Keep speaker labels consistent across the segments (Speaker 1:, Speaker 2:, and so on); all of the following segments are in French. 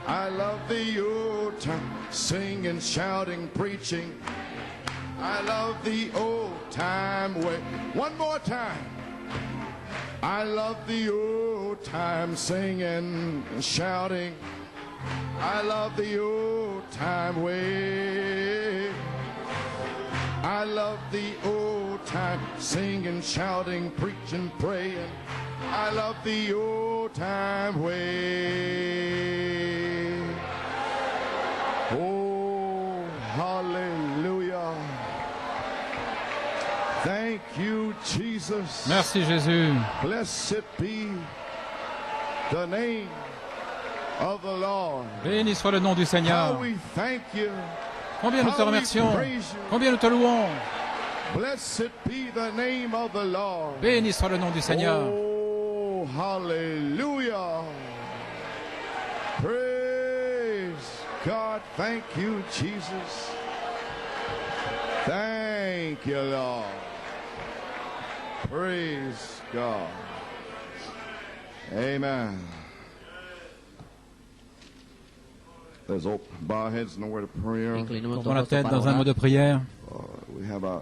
Speaker 1: I love the old time singing, shouting, preaching. I love the old time way. One more time. I love the old time singing and shouting. I love the old time way. I love the old time singing, shouting, preaching, praying. I love the old time way. Oh, hallelujah. Thank you, Jesus.
Speaker 2: Merci Jésus.
Speaker 1: Blessed be the name of the Lord.
Speaker 2: Béni soit le nom du Seigneur.
Speaker 1: How we thank you.
Speaker 2: Combien nous te remercions. Combien nous te louons.
Speaker 1: Blessed be the name of the Lord.
Speaker 2: Béni soit le nom du Seigneur.
Speaker 1: Oh, hallelujah. Praise God. Thank you, Jesus. Thank you, Lord. Praise God. Amen. Let's bow our heads in the word of prayer.
Speaker 2: Tournons la tête dans un mot de prière.
Speaker 1: We have our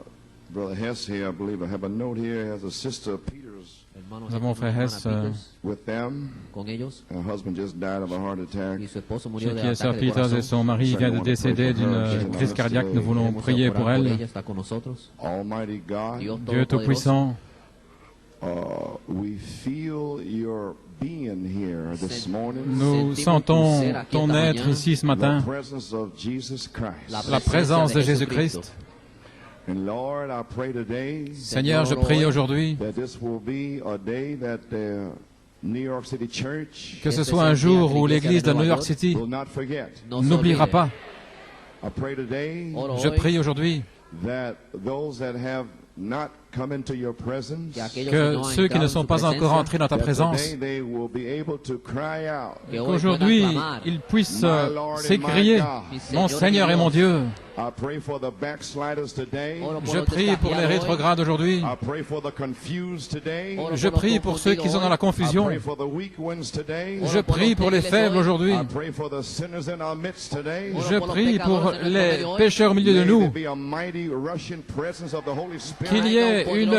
Speaker 1: brother Hess here, I believe. I have a note here. He has a sister, Peters,
Speaker 2: Nous avons frère Hess
Speaker 1: with them. Her husband just died of a heart attack.
Speaker 2: chez qui est sœur Peters et son mari vient de décéder d'une crise cardiaque. Nous voulons prier pour elle.
Speaker 1: Almighty God,
Speaker 2: Dieu Tout-Puissant,
Speaker 1: we feel your being here this morning.
Speaker 2: nous sentons ton être ici ce matin,
Speaker 1: The presence of Jesus Christ.
Speaker 2: la présence de Jésus-Christ.
Speaker 1: And Lord, I pray today
Speaker 2: Seigneur, je prie aujourd'hui
Speaker 1: that this will be a day that the New York City Church
Speaker 2: que ce soit un jour où l'Église de New York City
Speaker 1: will not forget.
Speaker 2: n'oubliera pas.
Speaker 1: I pray today
Speaker 2: Je prie aujourd'hui
Speaker 1: that those that have not come into your presence,
Speaker 2: que ceux qui ne sont pas encore entrés dans ta
Speaker 1: that
Speaker 2: présence,
Speaker 1: today they will be able to cry out,
Speaker 2: qu'aujourd'hui ils puissent s'écrier, mon Seigneur et mon Dieu.
Speaker 1: I pray for the backsliders today.
Speaker 2: Je prie pour les rétrogrades aujourd'hui.
Speaker 1: I pray for the confused today.
Speaker 2: Je prie pour ceux qui sont dans la
Speaker 1: I
Speaker 2: confusion.
Speaker 1: pray for the weak ones today.
Speaker 2: Je prie pour les faibles aujourd'hui.
Speaker 1: I pray for the sinners in our midst today.
Speaker 2: Je prie pour les pécheurs au milieu de nous.
Speaker 1: May there be a mighty rushing presence of the Holy Spirit
Speaker 2: Qu'il y ait une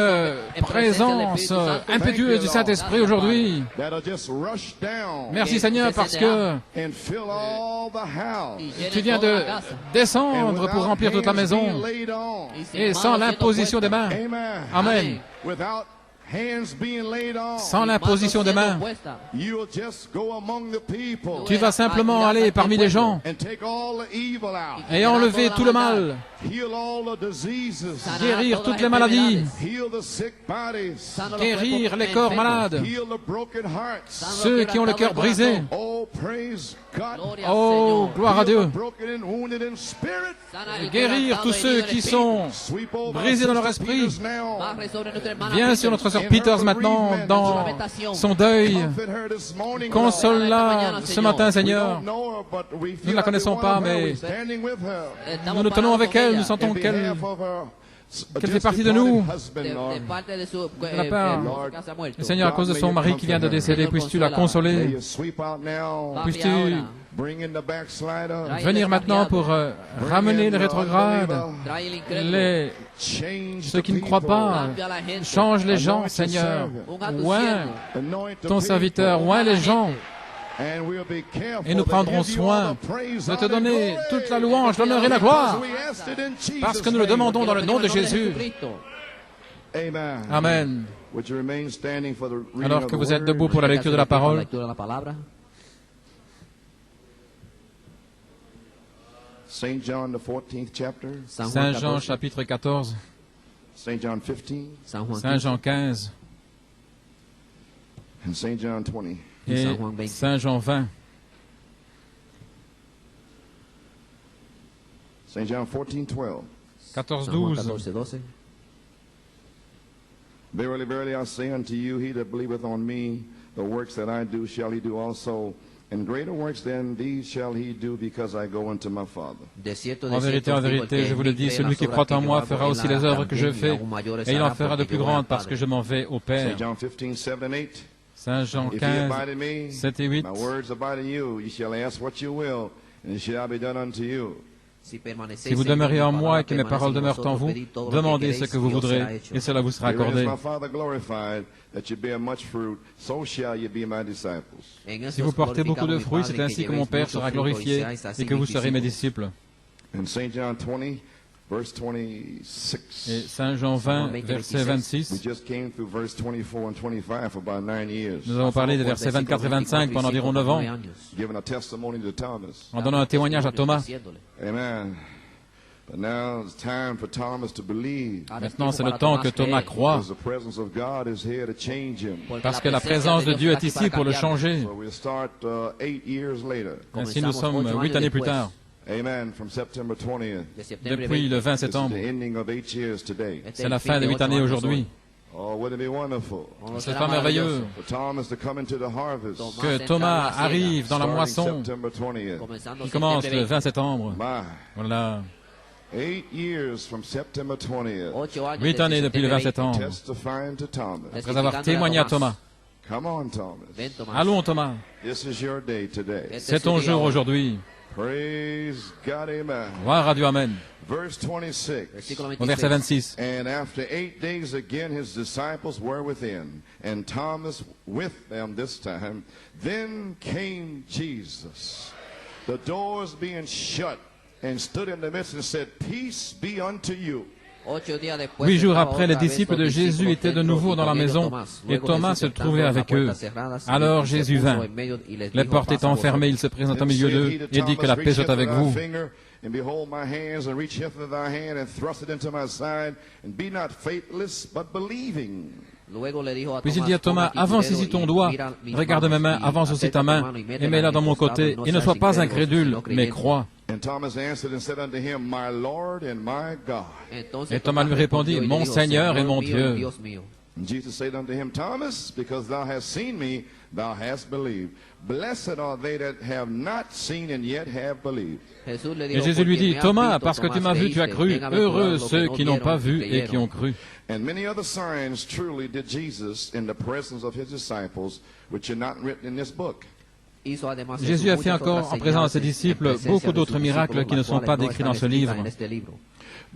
Speaker 2: présence impétueuse du Saint-Esprit aujourd'hui.
Speaker 1: that'll just rush down
Speaker 2: Merci Seigneur parce que
Speaker 1: and fill all the house.
Speaker 2: tu viens de descendre pour remplir toute la maison et sans l'imposition des mains. Amen.
Speaker 1: Without hands being laid on,
Speaker 2: Sans l'imposition des mains,
Speaker 1: you'll just go among the people
Speaker 2: tu vas simplement aller parmi les gens
Speaker 1: and take all the evil out,
Speaker 2: et enlever tout le mal,
Speaker 1: heal all the diseases,
Speaker 2: guérir toutes les maladies,
Speaker 1: heal the sick bodies,
Speaker 2: guérir les corps malades,
Speaker 1: heal the broken hearts.
Speaker 2: ceux qui ont le cœur brisé.
Speaker 1: Oh, praise God.
Speaker 2: Oh, gloire à Dieu.
Speaker 1: Heal the broken and wounded in spirit.
Speaker 2: Guérir tous ceux qui sont
Speaker 1: Sweep over
Speaker 2: brisés
Speaker 1: our
Speaker 2: dans leur
Speaker 1: sister
Speaker 2: esprit.
Speaker 1: Peters now.
Speaker 2: Viens sur notre sœur Peters maintenant dans son deuil.
Speaker 1: Comfort her this morning, Lord.
Speaker 2: Console-la ce matin, Seigneur.
Speaker 1: We don't know her, but we feel
Speaker 2: Nous ne la
Speaker 1: like
Speaker 2: connaissons
Speaker 1: we're
Speaker 2: pas,
Speaker 1: one of her.
Speaker 2: mais
Speaker 1: We're standing with her.
Speaker 2: nous nous tenons avec elle. Nous sentons
Speaker 1: In
Speaker 2: qu'elle
Speaker 1: behalf of her
Speaker 2: fait partie de nous.
Speaker 1: husband, Lord.
Speaker 2: de la part. Seigneur, à cause de son mari qui vient de décéder, puisses-tu la
Speaker 1: May
Speaker 2: consoler.
Speaker 1: you sweep out now.
Speaker 2: Puisses-tu
Speaker 1: Bring in the backslider.
Speaker 2: venir maintenant pour ramener les rétrogrades,
Speaker 1: Change
Speaker 2: ceux
Speaker 1: the
Speaker 2: qui ne croient
Speaker 1: people.
Speaker 2: pas. Change les gens, Seigneur. Oins
Speaker 1: Anoint the
Speaker 2: ton serviteur,
Speaker 1: people.
Speaker 2: oins les gens.
Speaker 1: And we'll be careful
Speaker 2: Et nous
Speaker 1: to
Speaker 2: prendrons
Speaker 1: give you
Speaker 2: soin
Speaker 1: all the praise,
Speaker 2: de te
Speaker 1: honor, and
Speaker 2: donner
Speaker 1: glory.
Speaker 2: toute la louange, l'honneur et la gloire,
Speaker 1: Because we asked it in Jesus'
Speaker 2: parce que nous le
Speaker 1: name.
Speaker 2: demandons dans le nom de Jésus.
Speaker 1: Amen.
Speaker 2: Amen.
Speaker 1: Would you remain standing for the reading
Speaker 2: Alors
Speaker 1: of
Speaker 2: que
Speaker 1: the
Speaker 2: vous êtes
Speaker 1: word?
Speaker 2: debout pour la lecture de la parole,
Speaker 1: St. John, the 14th chapter.
Speaker 2: Saint Jean chapitre 14,
Speaker 1: St. John 15
Speaker 2: Saint Jean 15
Speaker 1: and St. John 20.
Speaker 2: et Saint Jean 20.
Speaker 1: St. John 14:12.
Speaker 2: 14, 12.
Speaker 1: Verily, verily, I say unto you, he that believeth on me, the works that I do shall he do also, and greater works than these shall he do, because I go unto my Father.
Speaker 2: En vérité, je vous le dis, celui qui croit en moi fera aussi les œuvres que je fais, et il en fera de plus grandes parce que je m'en vais au Père.
Speaker 1: St. John 15:7 and 8.
Speaker 2: Saint Jean 15, 7 et 8. Si vous demeurez en moi et que mes paroles demeurent en vous, demandez ce que vous voudrez et cela vous sera accordé. Si vous portez beaucoup de fruits, c'est ainsi que mon Père sera glorifié et que vous serez mes disciples. Et Saint Jean 20, verset 26. Nous avons parlé des versets 24 et 25 pendant environ 9 ans, en donnant un témoignage à Thomas. Maintenant, c'est le temps que Thomas croit, parce que la présence de Dieu est ici pour le changer. Ainsi, nous sommes 8 années plus tard. Depuis le 20 septembre. C'est la fin des 8 années aujourd'hui. C'est pas merveilleux que Thomas arrive dans la moisson qui commence le 20 septembre. Voilà. 8 années depuis le 20 septembre. Après avoir témoigné à Thomas. Allons, Thomas. C'est ton jour aujourd'hui.
Speaker 1: Praise God, amen.
Speaker 2: Gloire à Dieu, amen.
Speaker 1: Verse 26.
Speaker 2: Au verset 26.
Speaker 1: And after 8 days again his disciples were within, and Thomas with them this time. Then came Jesus, the doors being shut, and stood in the midst and said, Peace be unto you.
Speaker 2: 8 jours après, les disciples de Jésus étaient de nouveau dans la maison, et Thomas se trouvait avec eux. Alors Jésus vint. Les portes étant fermées, il se présente au milieu d'eux et dit que la paix soit avec vous. Puis il dit à Thomas, avance ici ton doigt, regarde mes mains, avance aussi ta main, et mets-la dans mon côté, et ne sois pas incrédule, mais crois. Et Thomas lui répondit, mon Seigneur et mon Dieu.
Speaker 1: Jesus said unto him, Thomas, because thou hast seen me, thou hast believed. Blessed are they that have not seen and yet have believed.
Speaker 2: Et Jésus lui dit, Thomas, parce que tu m'as vu, tu as cru. Heureux ceux qui n'ont pas vu et qui ont cru.
Speaker 1: And many other signs truly did Jesus in the presence of his disciples, which are not written in this book.
Speaker 2: Jésus a fait encore en présence de ses disciples beaucoup d'autres miracles qui ne sont pas décrits dans ce livre.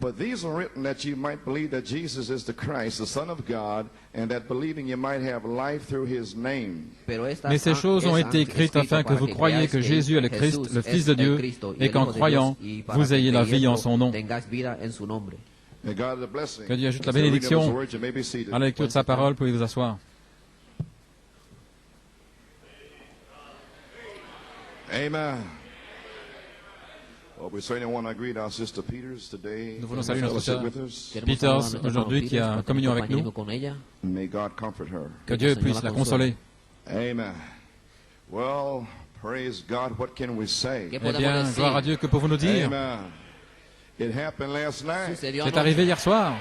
Speaker 1: But these are written that you might believe that Jesus is the Christ, the Son of God, and that believing you might have life through his name.
Speaker 2: Mais ces choses ont été écrites afin que vous croyiez que Jésus est le Christ, le Fils de Dieu, et qu'en croyant, vous ayez la vie en son nom. Que Dieu ajoute la bénédiction. À la lecture de sa parole, pouvez vous asseoir.
Speaker 1: Amen. Nous
Speaker 2: voulons saluer notre sœur Peters aujourd'hui qui a communion avec nous. Que Dieu puisse la consoler.
Speaker 1: Amen. Well, praise God. What can we say?
Speaker 2: Eh bien, gloire à Dieu, que pouvons-nous dire?
Speaker 1: Amen. It happened last night.
Speaker 2: C'est arrivé hier soir.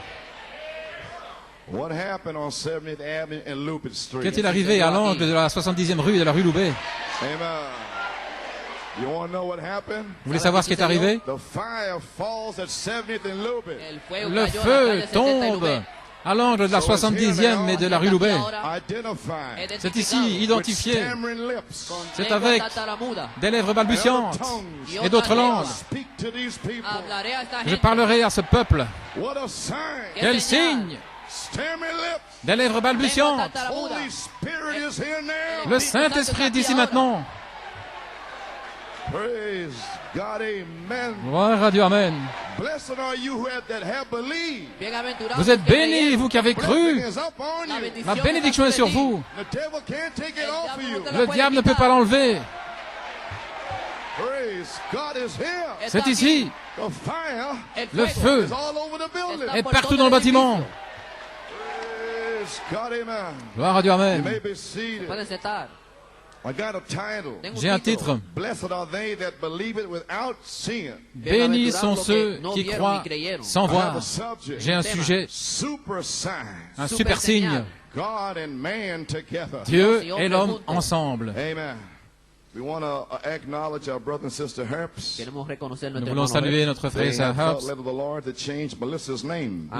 Speaker 1: What happened on 70th Avenue and Lupit Street?
Speaker 2: Qu'est-il arrivé à l'angle de la 70e rue et de la rue Loubet?
Speaker 1: Amen. You want to know what happened?
Speaker 2: Vous voulez savoir ce qui est arrivé?
Speaker 1: The fire falls at 70th and Lubbock.
Speaker 2: Le feu tombe à l'angle de la 70e et de la rue Loubet. C'est ici identifié. C'est avec des lèvres balbutiantes et d'autres langues. Je parlerai à ce peuple. Quel signe! Des lèvres balbutiantes. Le Saint-Esprit est ici maintenant.
Speaker 1: Praise God, amen.
Speaker 2: Gloire à Dieu, amen.
Speaker 1: Blessed are you that have believed.
Speaker 2: Vous êtes bénis, vous qui avez cru.
Speaker 1: Blessing is upon you.
Speaker 2: La bénédiction est sur vous.
Speaker 1: The devil can't take it off of you.
Speaker 2: Le diable ne peut pas l'enlever.
Speaker 1: Praise God is here.
Speaker 2: C'est ici.
Speaker 1: The fire
Speaker 2: Le feu
Speaker 1: is all over the building.
Speaker 2: est partout dans le bâtiment.
Speaker 1: Praise God, amen.
Speaker 2: Gloire à Dieu,
Speaker 1: You
Speaker 2: amen.
Speaker 1: may be seated. I got a title.
Speaker 2: J'ai un titre.
Speaker 1: Blessed are they that believe it without seeing.
Speaker 2: Bénis sont ceux qui croient sans
Speaker 1: I have
Speaker 2: voir.
Speaker 1: a subject.
Speaker 2: J'ai un sujet,
Speaker 1: Super sign.
Speaker 2: un super signe.
Speaker 1: God and man together.
Speaker 2: Dieu et l'homme ensemble.
Speaker 1: Amen. We want to acknowledge our brother and sister Herbst.
Speaker 2: Nous voulons saluer notre frère et sœur Herbst.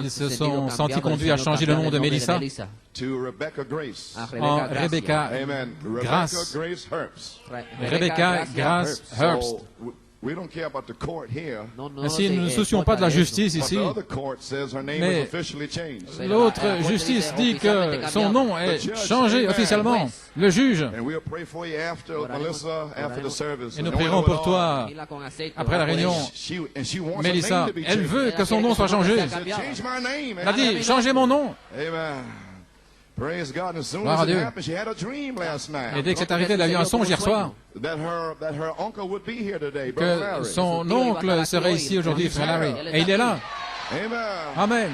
Speaker 2: Ils se sont sentis conduits à changer le nom de Mélissa en Rebecca Grace. Rebecca Grace Herbst. Ainsi, nous ne nous soucions pas de la justice ici, mais l'autre justice dit que son nom est changé officiellement, le juge. Et nous prierons pour toi après la réunion. Mélissa, elle veut que son nom soit changé. Elle a dit, changez mon nom. Gloire à Dieu. Et dès que c'est arrivé, elle a eu un songe hier soir que son oncle serait ici aujourd'hui, frère Larry. Et il est là. Amen.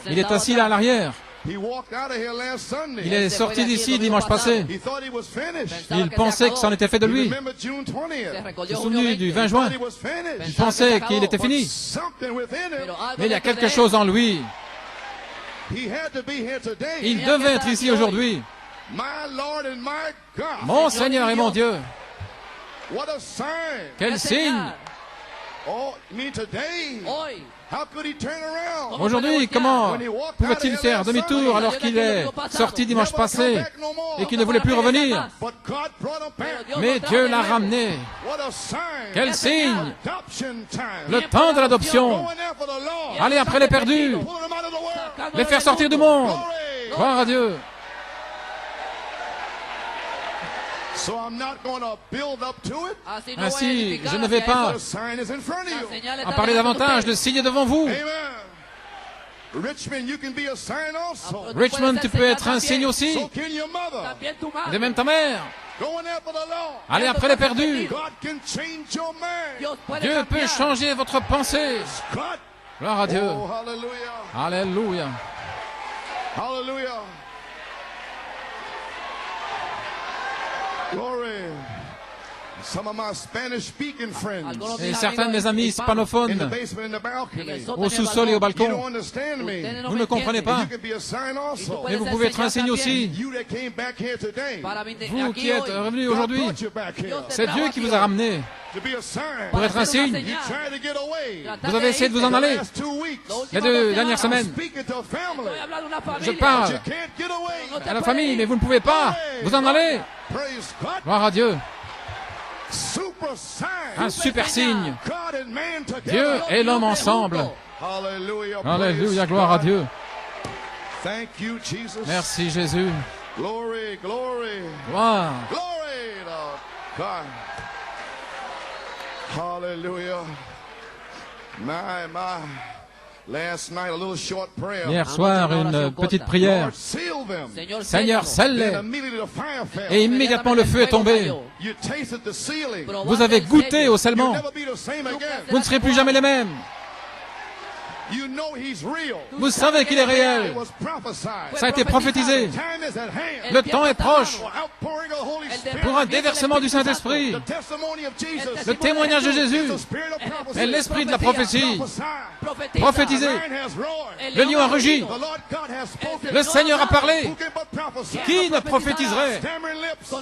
Speaker 2: Il est assis là à l'arrière. Il est sorti d'ici dimanche passé. Il pensait que c'en était fait de lui. Il s'est souvenu du 20 juin. Il pensait qu'il était fini. Mais il y a quelque chose en lui. Il devait être ici aujourd'hui. Mon Seigneur et mon Dieu. Quel signe! Aujourd'hui, comment pouvait-il faire demi-tour alors qu'il est sorti dimanche passé et qu'il ne voulait plus revenir? Mais Dieu l'a ramené. Quel signe! Le temps de l'adoption. Aller après les perdus. Les faire sortir du monde. Gloire à Dieu. Ainsi, je ne vais pas en parler davantage. Le signe est devant vous. Richmond, tu peux être un signe aussi. De même ta mère. Allez après les perdus. Dieu peut changer votre pensée. Gloire à Dieu. Alléluia. Alléluia. Et certains de mes amis hispanophones au sous-sol et au balcon, vous ne comprenez pas, mais vous pouvez être un signe aussi. Vous qui êtes revenus aujourd'hui, c'est Dieu qui vous a ramené pour être un signe. Vous avez essayé de vous en aller les 2 dernières semaines. Je parle à la famille, mais vous ne pouvez pas vous en aller. Gloire à Dieu. Un super signe. Dieu et l'homme ensemble. Alléluia, gloire à Dieu. Merci Jésus. Gloire. Alléluia. Hier soir, une petite prière. Seigneur, scelle-les. Et immédiatement le feu est tombé. Vous avez goûté au scellement. Vous ne serez plus jamais les mêmes. Vous savez qu'il est réel. Ça a été prophétisé. Le temps est proche pour un déversement du Saint-Esprit. Le témoignage de Jésus est l'esprit de la prophétie. Prophétisé. Le lion a rugi. Le Seigneur a parlé. Qui ne prophétiserait?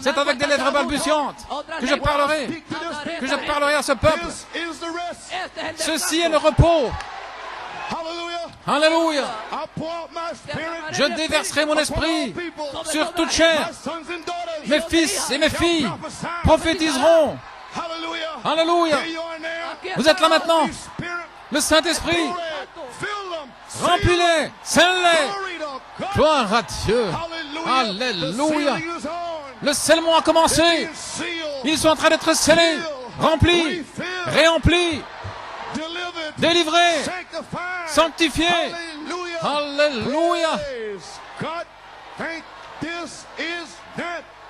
Speaker 2: C'est avec des lèvres balbutiantes que je parlerai à ce peuple. Ceci est le repos. Alléluia. Je déverserai mon esprit sur toute chair. Mes fils et mes filles prophétiseront. Alléluia. Vous êtes là maintenant. Le Saint-Esprit. Remplis-les. Scelle-les. Gloire à Dieu. Alléluia. Le scellement a commencé. Ils sont en train d'être scellés, remplis, réemplis, délivrés, sanctifiés. Alléluia.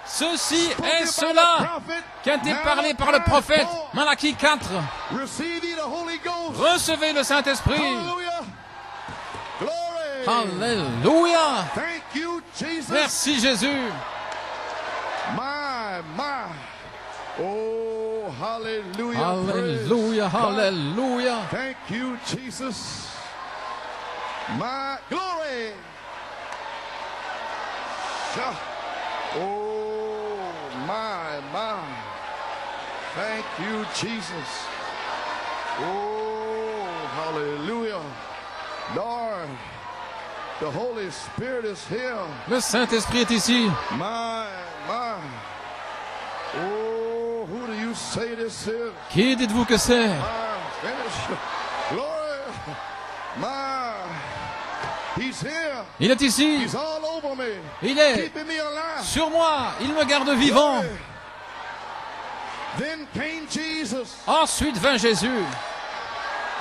Speaker 2: Ceci est cela qui a été parlé par le prophète Malachie 4. Recevez le Saint-Esprit. Alléluia. Merci Jésus.
Speaker 1: Oh, hallelujah.
Speaker 2: Alléluia, alléluia.
Speaker 1: Thank you, Jesus. My glory. Oh, my. Thank you, Jesus. Oh, hallelujah. Lord, the Holy Spirit is here.
Speaker 2: Le Saint-Esprit est ici.
Speaker 1: My. Oh, who do you say this is?
Speaker 2: Qui dites-vous que c'est?
Speaker 1: Glory. He's here.
Speaker 2: Il est ici.
Speaker 1: He's all over me.
Speaker 2: Il est
Speaker 1: Keeping me alive.
Speaker 2: sur moi. Il me garde vivant.
Speaker 1: Glory. Then came Jesus.
Speaker 2: Ensuite vint Jésus.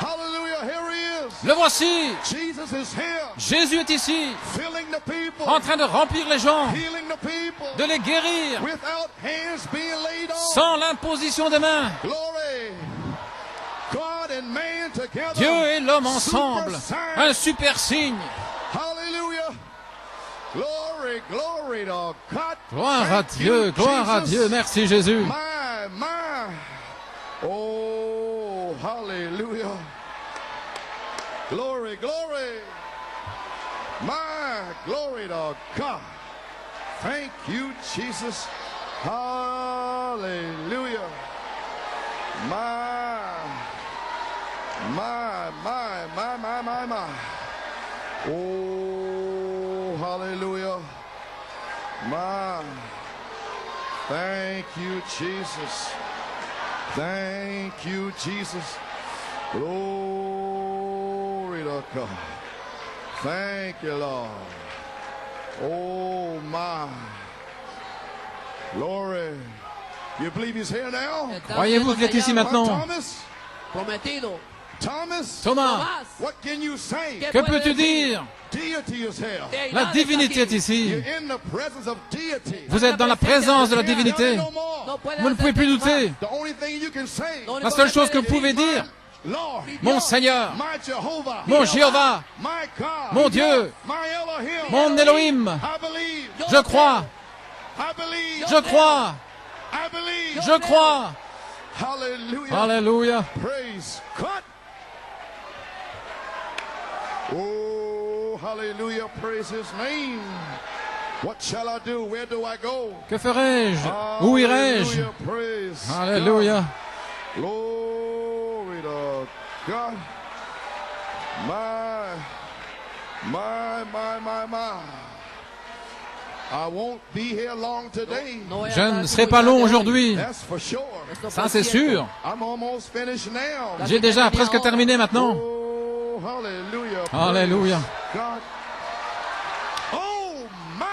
Speaker 1: Hallelujah, here he is.
Speaker 2: Le voici.
Speaker 1: Jesus is here.
Speaker 2: Jésus est ici,
Speaker 1: Filling the people.
Speaker 2: en train de remplir les gens,
Speaker 1: Healing the people.
Speaker 2: de les guérir,
Speaker 1: Without hands being laid on.
Speaker 2: sans l'imposition des mains.
Speaker 1: Glory. God and man together.
Speaker 2: Dieu et l'homme ensemble.
Speaker 1: Super sign.
Speaker 2: Un super signe.
Speaker 1: Hallelujah. Glory to God.
Speaker 2: Gloire à
Speaker 1: Thank
Speaker 2: Dieu,
Speaker 1: you,
Speaker 2: gloire à
Speaker 1: Jesus.
Speaker 2: Dieu. Merci Jésus.
Speaker 1: My. Oh, hallelujah. Glory. My glory to God. Thank you, Jesus. Hallelujah. My. Oh, hallelujah. My. Thank you, Jesus. Thank you, Jesus. Glory to God. Thank you, Lord. Oh, my. Glory. You believe he's here now?
Speaker 2: Croyez-vous qu'il est ici maintenant?
Speaker 1: Thomas?
Speaker 3: Prometido.
Speaker 2: Thomas,
Speaker 1: What can you say?
Speaker 2: que peux-tu dire?
Speaker 1: Deity is here.
Speaker 2: La divinité est ici.
Speaker 1: You're in the presence of deity.
Speaker 2: Vous êtes dans la présence de la divinité.
Speaker 1: No more.
Speaker 2: Vous ne pouvez plus douter.
Speaker 1: The only thing you can say,
Speaker 2: La seule chose que vous pouvez dire,
Speaker 1: Lord,
Speaker 2: mon Seigneur,
Speaker 1: my Jehovah,
Speaker 2: mon Jéhovah,
Speaker 1: my God,
Speaker 2: mon Dieu,
Speaker 1: my Elohim,
Speaker 2: mon Elohim,
Speaker 1: I believe,
Speaker 2: je crois,
Speaker 1: I believe,
Speaker 2: je crois,
Speaker 1: I believe.
Speaker 2: je crois.
Speaker 1: Hallelujah.
Speaker 2: Alléluia.
Speaker 1: Praise God. Oh, hallelujah. Praise his name. What shall I do? Where do I go?
Speaker 2: Que ferai-je? Où irai-je?
Speaker 1: Hallelujah. Praise
Speaker 2: Alléluia.
Speaker 1: God. Glory to God. My. I won't be here long today.
Speaker 2: Je ne serai pas long aujourd'hui.
Speaker 1: That's for sure.
Speaker 2: Ça, c'est sûr.
Speaker 1: I'm almost finished now.
Speaker 2: J'ai déjà presque terminé maintenant.
Speaker 1: Oh, hallelujah.
Speaker 2: Alléluia.
Speaker 1: God. Oh, my.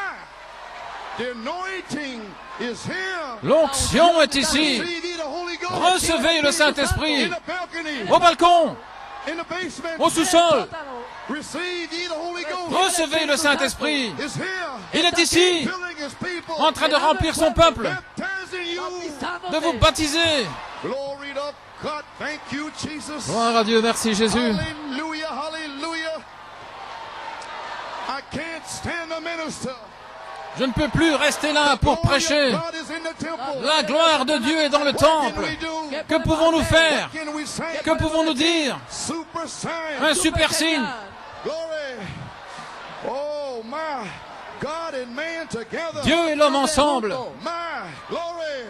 Speaker 1: The anointing is here.
Speaker 2: L'onction est ici.
Speaker 1: Receive ye the Holy Ghost.
Speaker 2: Recevez le Saint-Esprit.
Speaker 1: In the balcony.
Speaker 2: Au balcon,
Speaker 1: In the basement.
Speaker 2: au sous-sol.
Speaker 1: Receive ye the Holy Ghost.
Speaker 2: Recevez le Saint-Esprit.
Speaker 1: Is here.
Speaker 2: Il est ici,
Speaker 1: Filling his people.
Speaker 2: en train de remplir son peuple,
Speaker 1: Baptizing you.
Speaker 2: de vous baptiser.
Speaker 1: Glory to God. Thank you, Jesus.
Speaker 2: Gloire à Dieu, merci Jésus.
Speaker 1: Hallelujah, hallelujah. I can't stand the minister.
Speaker 2: Je ne peux plus rester là pour prêcher.
Speaker 1: God is in the temple.
Speaker 2: La gloire de Dieu est dans le
Speaker 1: What can
Speaker 2: temple.
Speaker 1: we do?
Speaker 2: Que pouvons-nous faire?
Speaker 1: What can we say?
Speaker 2: Que pouvons-nous dire?
Speaker 1: Super sign.
Speaker 2: Un super signe.
Speaker 1: Glory. Oh my. God and man together.
Speaker 2: Dieu et l'homme ensemble.
Speaker 1: My. Glory.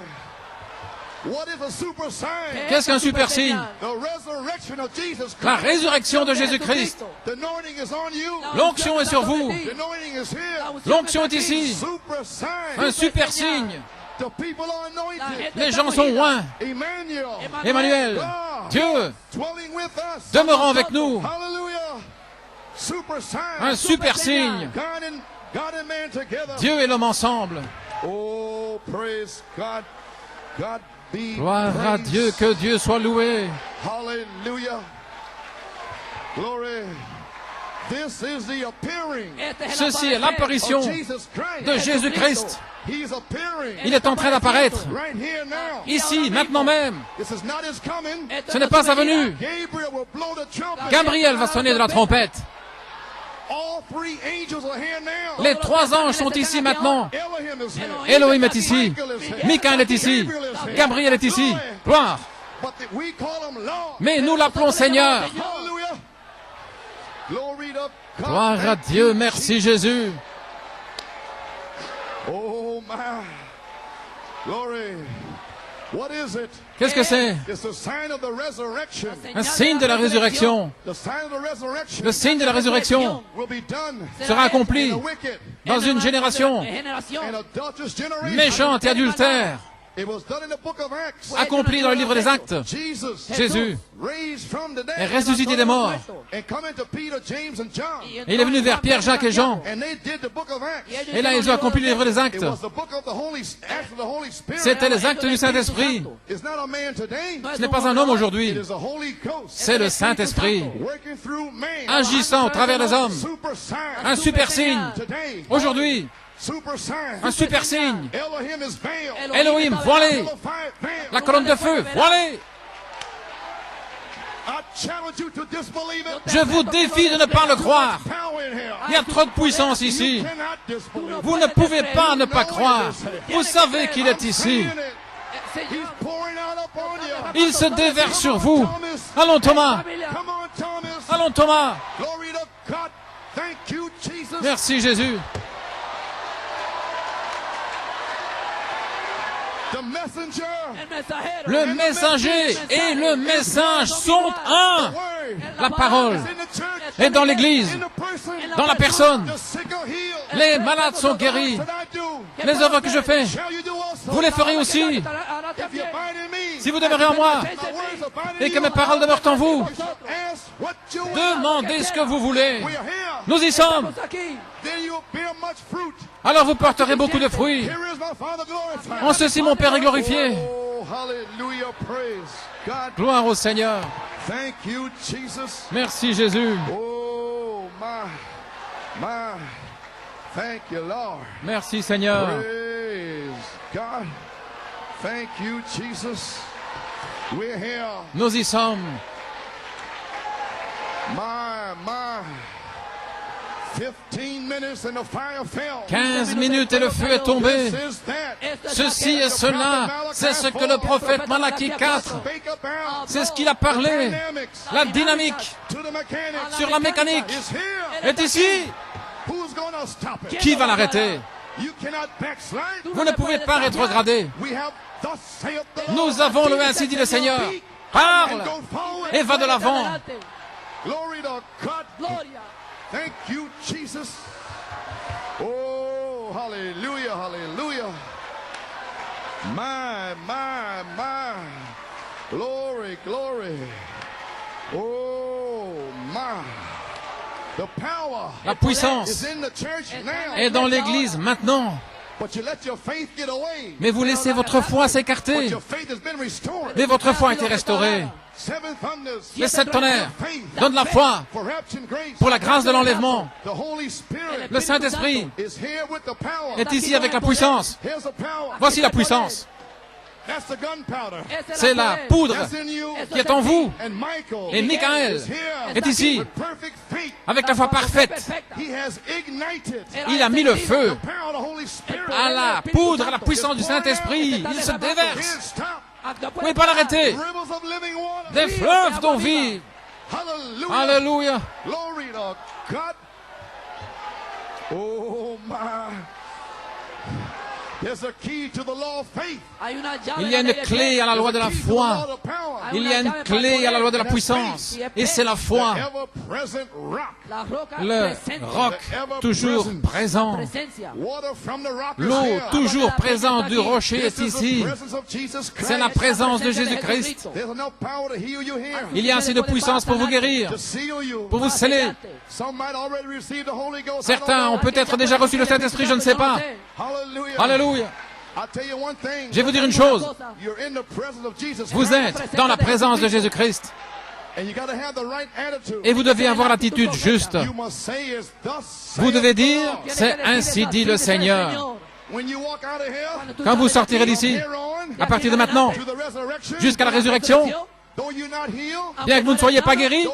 Speaker 1: What is a super sign?
Speaker 2: Qu'est-ce qu'un super signe?
Speaker 1: The resurrection of Jesus
Speaker 2: La
Speaker 1: Christ.
Speaker 2: résurrection de Jésus-Christ.
Speaker 1: The anointing is on you.
Speaker 2: L'onction est sur vous.
Speaker 1: The anointing is here.
Speaker 2: L'onction est ici.
Speaker 1: Super sign.
Speaker 2: Un super signe.
Speaker 1: The people are anointed.
Speaker 2: Les gens sont loin.
Speaker 1: Emmanuel.
Speaker 2: Emmanuel,
Speaker 1: God.
Speaker 2: Dieu,
Speaker 1: Dwelling with us.
Speaker 2: demeurant avec nous.
Speaker 1: Hallelujah. Super sign.
Speaker 2: Un super signe.
Speaker 1: God and man together.
Speaker 2: Dieu et l'homme ensemble.
Speaker 1: Oh, praise God. God be
Speaker 2: Gloire à
Speaker 1: praised.
Speaker 2: Dieu, que Dieu soit loué.
Speaker 1: Hallelujah. Glory. This is the appearing
Speaker 2: Ceci est l'apparition
Speaker 1: of Jesus Christ.
Speaker 2: de Jésus-Christ.
Speaker 1: He's appearing
Speaker 2: Il est en train d'apparaître.
Speaker 1: right here now.
Speaker 2: Ici, maintenant même.
Speaker 1: This is not his coming.
Speaker 2: Ce n'est pas sa venue.
Speaker 1: Gabriel will blow the trumpet.
Speaker 2: Gabriel va sonner de la trompette.
Speaker 1: All three angels are here now.
Speaker 2: Les trois anges sont ici maintenant.
Speaker 1: Elohim is here.
Speaker 2: Elohim est ici.
Speaker 1: Michael is here.
Speaker 2: Michaël est ici. Gabriel est ici. Gloire.
Speaker 1: But we call him Lord.
Speaker 2: Mais nous l'appelons Seigneur.
Speaker 1: Hallelujah. Glory to God.
Speaker 2: Gloire à Dieu, merci Jésus.
Speaker 1: my. Glory. What is it?
Speaker 2: Qu'est-ce que c'est?
Speaker 1: It's the sign of the resurrection.
Speaker 2: Un signe de la résurrection.
Speaker 1: The sign of the resurrection
Speaker 2: Le signe de la résurrection
Speaker 1: will be done
Speaker 2: sera accompli
Speaker 1: in the wicked
Speaker 2: dans une génération
Speaker 1: and adulterous generation.
Speaker 2: méchante et adultère.
Speaker 1: It was done in the book of Acts.
Speaker 2: Accompli dans le livre des Actes. Jésus est ressuscité des morts.
Speaker 1: And come into Peter, James, and John.
Speaker 2: Et il est venu vers Pierre, Jacques et Jean.
Speaker 1: And they did the book of Acts.
Speaker 2: Et là, ils ont accompli le livre des Actes.
Speaker 1: It was the book of the Acts of the Holy Spirit.
Speaker 2: C'était les actes du Saint-Esprit.
Speaker 1: It's not a man today.
Speaker 2: Ce n'est pas un homme aujourd'hui.
Speaker 1: It is the Holy Ghost
Speaker 2: C'est le Saint-Esprit
Speaker 1: working through man.
Speaker 2: agissant au travers des hommes.
Speaker 1: Super sign.
Speaker 2: Un super signe.
Speaker 1: Today.
Speaker 2: Aujourd'hui,
Speaker 1: Super sign.
Speaker 2: un super signe.
Speaker 1: Elohim is veiled.
Speaker 2: Elohim, voilé.
Speaker 1: Veiled.
Speaker 2: La colonne de feu, voilée.
Speaker 1: I challenge you to disbelieve it.
Speaker 2: Je vous défie de ne pas le croire.
Speaker 1: Power in here.
Speaker 2: Il y a trop de puissance ici.
Speaker 1: Cannot disbelieve.
Speaker 2: Vous ne pouvez pas ne pas croire. Vous savez qu'il est ici.
Speaker 1: He's pouring out upon you.
Speaker 2: Il se déverse sur vous. Allons Thomas.
Speaker 1: Come on, Thomas.
Speaker 2: Allons Thomas.
Speaker 1: Glory to God. Thank you, Jesus.
Speaker 2: Merci Jésus.
Speaker 1: The messenger.
Speaker 2: Le messager et le message sont un. La parole est dans l'église, dans la personne. Les malades sont guéris. Les œuvres que je fais, vous les ferez aussi. Si vous demeurez en moi et que mes paroles demeurent en vous, demandez ce que vous voulez. Nous y sommes. Alors vous porterez beaucoup de fruits. En ceci, mon Père est glorifié. Gloire au Seigneur. Merci Jésus.
Speaker 1: Oh, my. Thank you, Lord.
Speaker 2: Merci Seigneur.
Speaker 1: Praise God. Thank you, Jesus. We're here.
Speaker 2: Nous y sommes.
Speaker 1: My. 15 minutes and the fire fell.
Speaker 2: 15 minutes et le feu est tombé. Ceci et cela, c'est ce que le prophète Malachie 4, c'est ce qu'il a parlé. La dynamique sur la mécanique est ici. Qui va l'arrêter? Vous ne pouvez pas rétrograder. Nous avons le ainsi dit le Seigneur. Parle et va de l'avant.
Speaker 1: Thank you, Jesus. Oh, hallelujah, hallelujah. My. Glory, glory. Oh, my. The power
Speaker 2: La puissance
Speaker 1: is in the church now.
Speaker 2: est dans l'église maintenant.
Speaker 1: But you let your faith get away.
Speaker 2: Mais vous laissez votre foi s'écarter.
Speaker 1: But your faith has been restored.
Speaker 2: Mais votre foi a été restaurée. Les 7 tonnerres donnent la foi pour la grâce de l'enlèvement. Le Saint-Esprit est ici avec la puissance. Voici la puissance. C'est la poudre qui est en vous. Et Michael est ici avec la foi parfaite. Il a mis le feu à la poudre, à la puissance du Saint-Esprit. Il se déverse. Vous ne pouvez pas l'arrêter. Des fleuves d'eau vive. Alléluia.
Speaker 1: Oh my. There's a key to the law of faith.
Speaker 2: Il y a une clé à la loi de la foi. Il y a une clé à la loi de la puissance. Et c'est la foi. Le roc toujours présent. L'eau toujours présente du rocher est ici. C'est la présence de Jésus-Christ. Il y a assez de puissance pour vous guérir, pour vous sceller. Certains ont peut-être déjà reçu le Saint-Esprit, je ne sais pas. Alléluia. Je vais vous dire une chose. Vous êtes dans la présence de Jésus-Christ. Et vous devez avoir l'attitude juste. Vous devez dire, c'est ainsi dit le Seigneur. Quand vous sortirez d'ici, à partir de maintenant, jusqu'à la résurrection, bien que vous ne soyez pas guéri,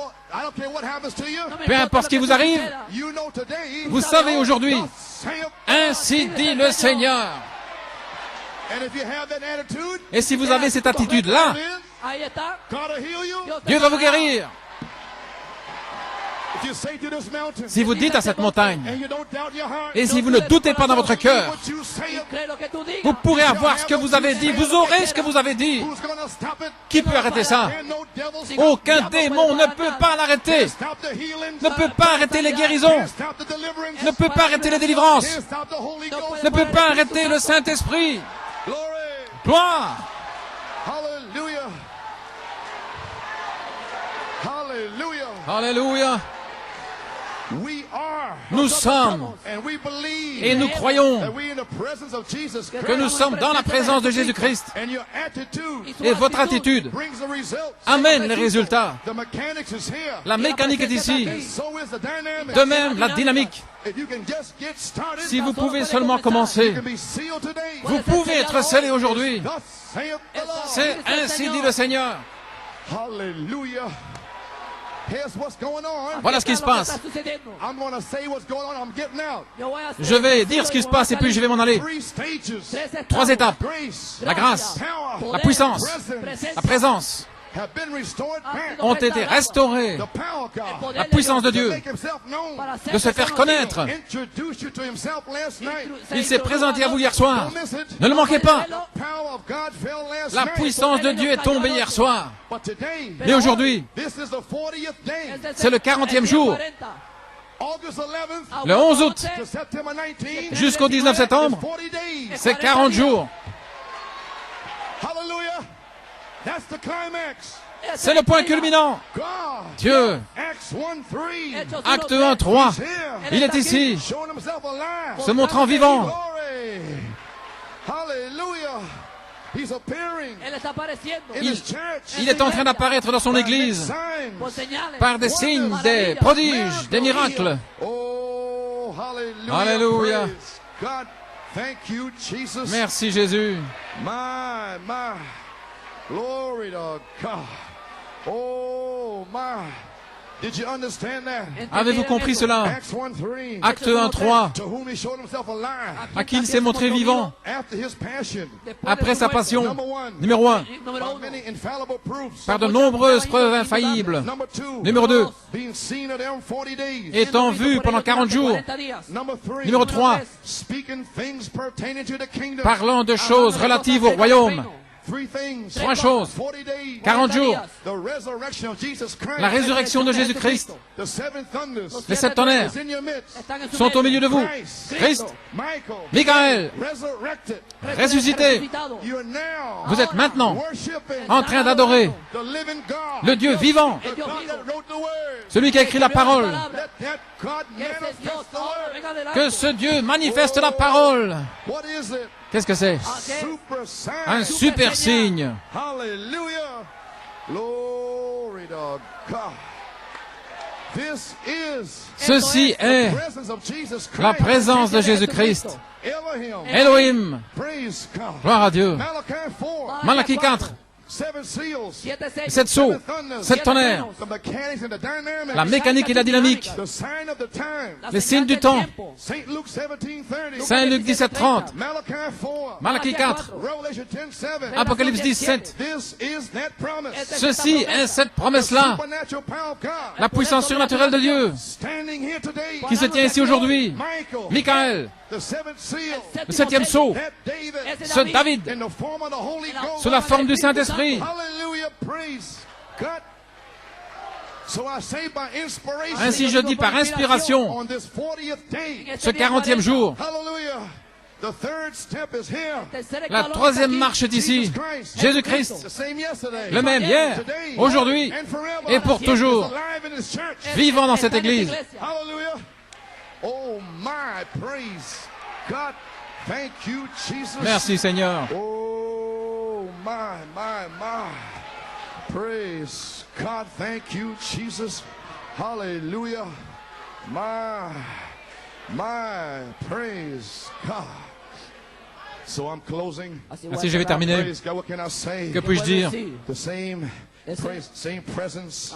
Speaker 2: peu importe ce qui vous arrive, vous savez aujourd'hui, ainsi dit le Seigneur. Et si vous avez cette attitude-là, Dieu va vous guérir. Si vous dites à cette montagne, et si vous ne doutez pas dans votre cœur, vous pourrez avoir ce que vous avez dit, vous aurez ce que vous avez dit. Qui peut arrêter ça? Aucun démon ne peut pas l'arrêter, ne peut pas arrêter les guérisons, ne peut pas arrêter les délivrances, ne peut pas arrêter le Saint-Esprit. Gloire! Alléluia! Nous sommes et nous croyons que nous sommes dans la présence de Jésus-Christ. Et votre attitude amène les résultats. La mécanique est ici. De même, la dynamique. Si vous pouvez seulement commencer, vous pouvez être scellé aujourd'hui. C'est ainsi dit le Seigneur. Voilà ce qui se passe. Je vais dire ce qui se passe et puis je vais m'en aller. 3 étapes. La grâce, la puissance, la présence ont été restaurées. La puissance de Dieu, de se faire connaître. Il s'est présenté à vous hier soir. Ne le manquez pas. La puissance de Dieu est tombée hier soir. Et aujourd'hui, c'est le 40e jour. Le 11 août jusqu'au 19 septembre, c'est 40 jours. C'est le point culminant. Dieu, acte 1, 3, il est ici, se montrant vivant. Il est en train d'apparaître dans son Église par des signes, des prodiges, des miracles. Alléluia. Merci Jésus.
Speaker 1: Glory to God. Oh my. Did you understand that?
Speaker 2: Avez-vous compris cela? Acte 1, 3. À qui il s'est montré vivant après sa passion. Numéro 1. Par de nombreuses preuves infaillibles. Numéro 2. Étant vu pendant 40 jours. Numéro 3. Parlant de choses relatives au royaume. 3 choses. 40 jours. La résurrection de Jésus-Christ. Les 7 tonnerres sont au milieu de vous. Christ, Michael, ressuscité. Vous êtes maintenant en train d'adorer le Dieu vivant, celui qui a écrit la parole. Que ce Dieu manifeste la parole. Qu'est-ce que c'est? Un super signe. Ceci est la présence de Jésus-Christ. Elohim. Gloire à Dieu. Malachie 4. 7 sceaux, 7 tonnerres, la mécanique et la dynamique, les signes du temps, Saint Luc 17, 30, Malachie 4, Apocalypse 17. Ceci est cette promesse-là, la puissance surnaturelle de Dieu, qui se tient ici aujourd'hui. Michael, le 7e sceau, ce David, sous la forme du Saint-Esprit. Ainsi je dis par inspiration, ce 40e jour, la 3e marche est ici. Jésus-Christ, le même hier, aujourd'hui et pour toujours, vivant dans cette Église. Merci Seigneur.
Speaker 1: Oh my. Praise God. Thank you, Jesus. Hallelujah. My. Praise God. So I'm closing.
Speaker 2: Ainsi je vais terminer. Que puis-je dire?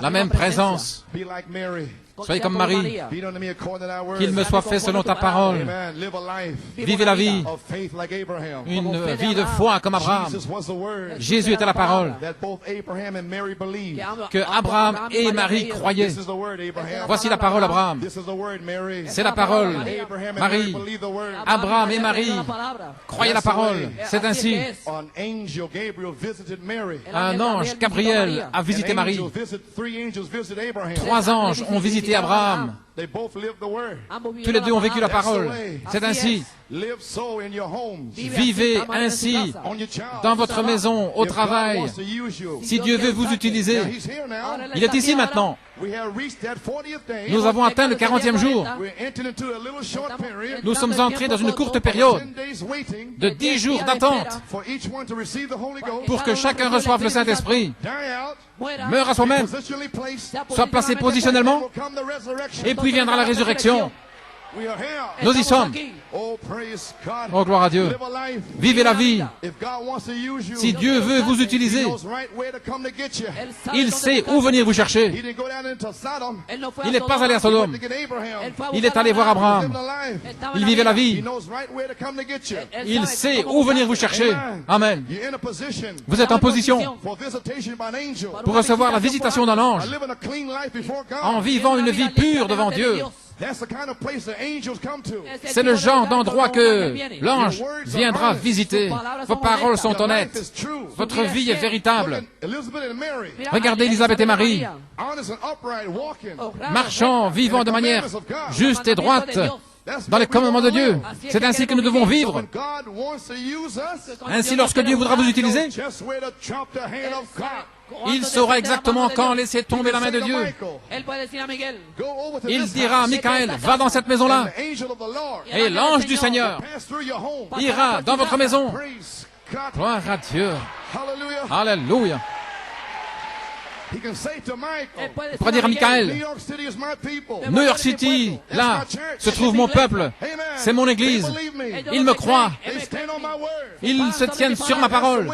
Speaker 2: La même présence. Soyez comme Marie. Qu'il me soit fait selon ta parole. Vivez la vie. Une vie de foi comme Abraham. Jésus était la parole. Que Abraham et Marie croyaient. Voici la parole Abraham. C'est la parole Marie. Abraham et Marie croyaient la parole. C'est ainsi. Un ange, Gabriel, a visité Marie. 3 anges ont visité Abraham. Tous les deux ont vécu la parole. C'est ainsi. Vivez ainsi dans votre maison, au travail. Si Dieu veut vous utiliser, il est ici maintenant. Nous avons atteint le 40e jour. Nous sommes entrés dans une courte période de 10 jours d'attente pour que chacun reçoive le Saint-Esprit, meure à soi-même, soit placé positionnellement, et puis viendra la résurrection. Nous y sommes. Oh, gloire à Dieu. Vivez la vie. Si Dieu veut vous utiliser, il sait où venir vous chercher. Il n'est pas allé à Sodome. Il est allé voir Abraham. Il vivait la vie. Il sait où venir vous chercher. Amen. Vous êtes en position pour recevoir la visitation d'un ange en vivant une vie pure devant Dieu. C'est le genre d'endroit que l'ange viendra visiter. Vos paroles sont honnêtes. Votre vie est véritable. Regardez Élisabeth et Marie, marchant, vivant de manière juste et droite dans les commandements de Dieu. C'est ainsi que nous devons vivre. Ainsi, lorsque Dieu voudra vous utiliser, il saura exactement quand laisser tomber la main de Dieu. Il dira à Michael, va dans cette maison-là. Et l'ange du Seigneur ira dans votre maison. Gloire à Dieu. Alléluia. Il pourra dire à Michael, New York City, là, se trouve mon peuple, c'est mon église, ils me croient, ils se tiennent sur ma parole.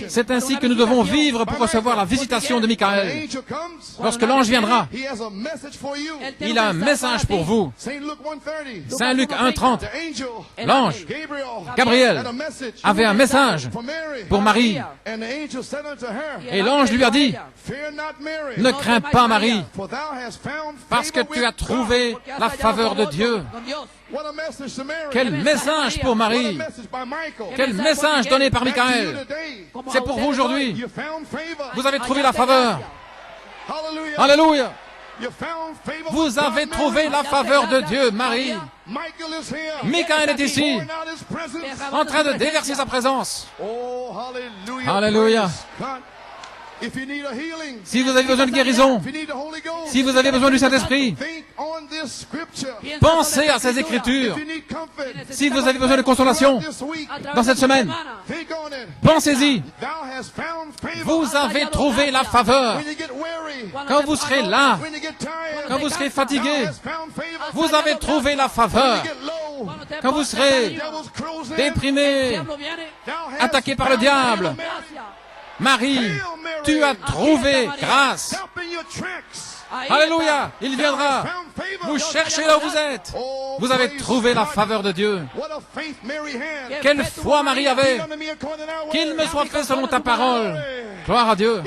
Speaker 2: C'est ainsi que nous devons vivre pour recevoir la visitation de Michael. Lorsque l'ange viendra, il a un message pour vous. Saint Luc 1:30, l'ange, Gabriel, avait un message pour Marie. Et l'ange lui a dit, ne crains pas Marie, parce que tu as trouvé la faveur de Dieu. Quel message pour Marie! Quel message donné par Michael! C'est pour vous aujourd'hui. Vous avez trouvé la faveur. Alléluia! Vous avez trouvé la faveur de Dieu, Marie. Michael est ici, en train de déverser sa présence. Alléluia! Si vous avez besoin de guérison, si vous avez besoin du Saint-Esprit, pensez à ces Écritures. Si vous avez besoin de consolation dans cette semaine, pensez-y. Vous avez trouvé la faveur. Quand vous serez là, quand vous serez fatigué, vous avez trouvé la faveur. Quand vous serez déprimé, attaqué par le diable, Marie, tu as trouvé grâce. Alléluia, il viendra vous chercher là où vous êtes. Vous avez trouvé la faveur de Dieu. Quelle foi Marie avait. Qu'il me soit fait selon ta parole. Gloire à Dieu.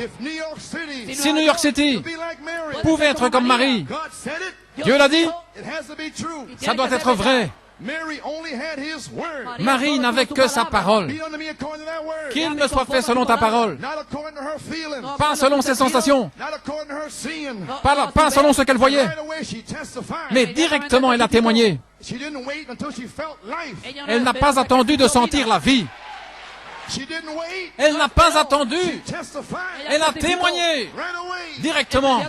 Speaker 2: Si New York City pouvait être comme Marie, Dieu l'a dit, ça doit être vrai. Marie n'avait que sa parole. Qu'il me soit fait selon ta parole. Pas selon ses sensations. Pas selon ce qu'elle voyait. Mais directement, elle a témoigné. Elle n'a pas attendu de sentir la vie. Elle n'a pas attendu. Elle a témoigné directement.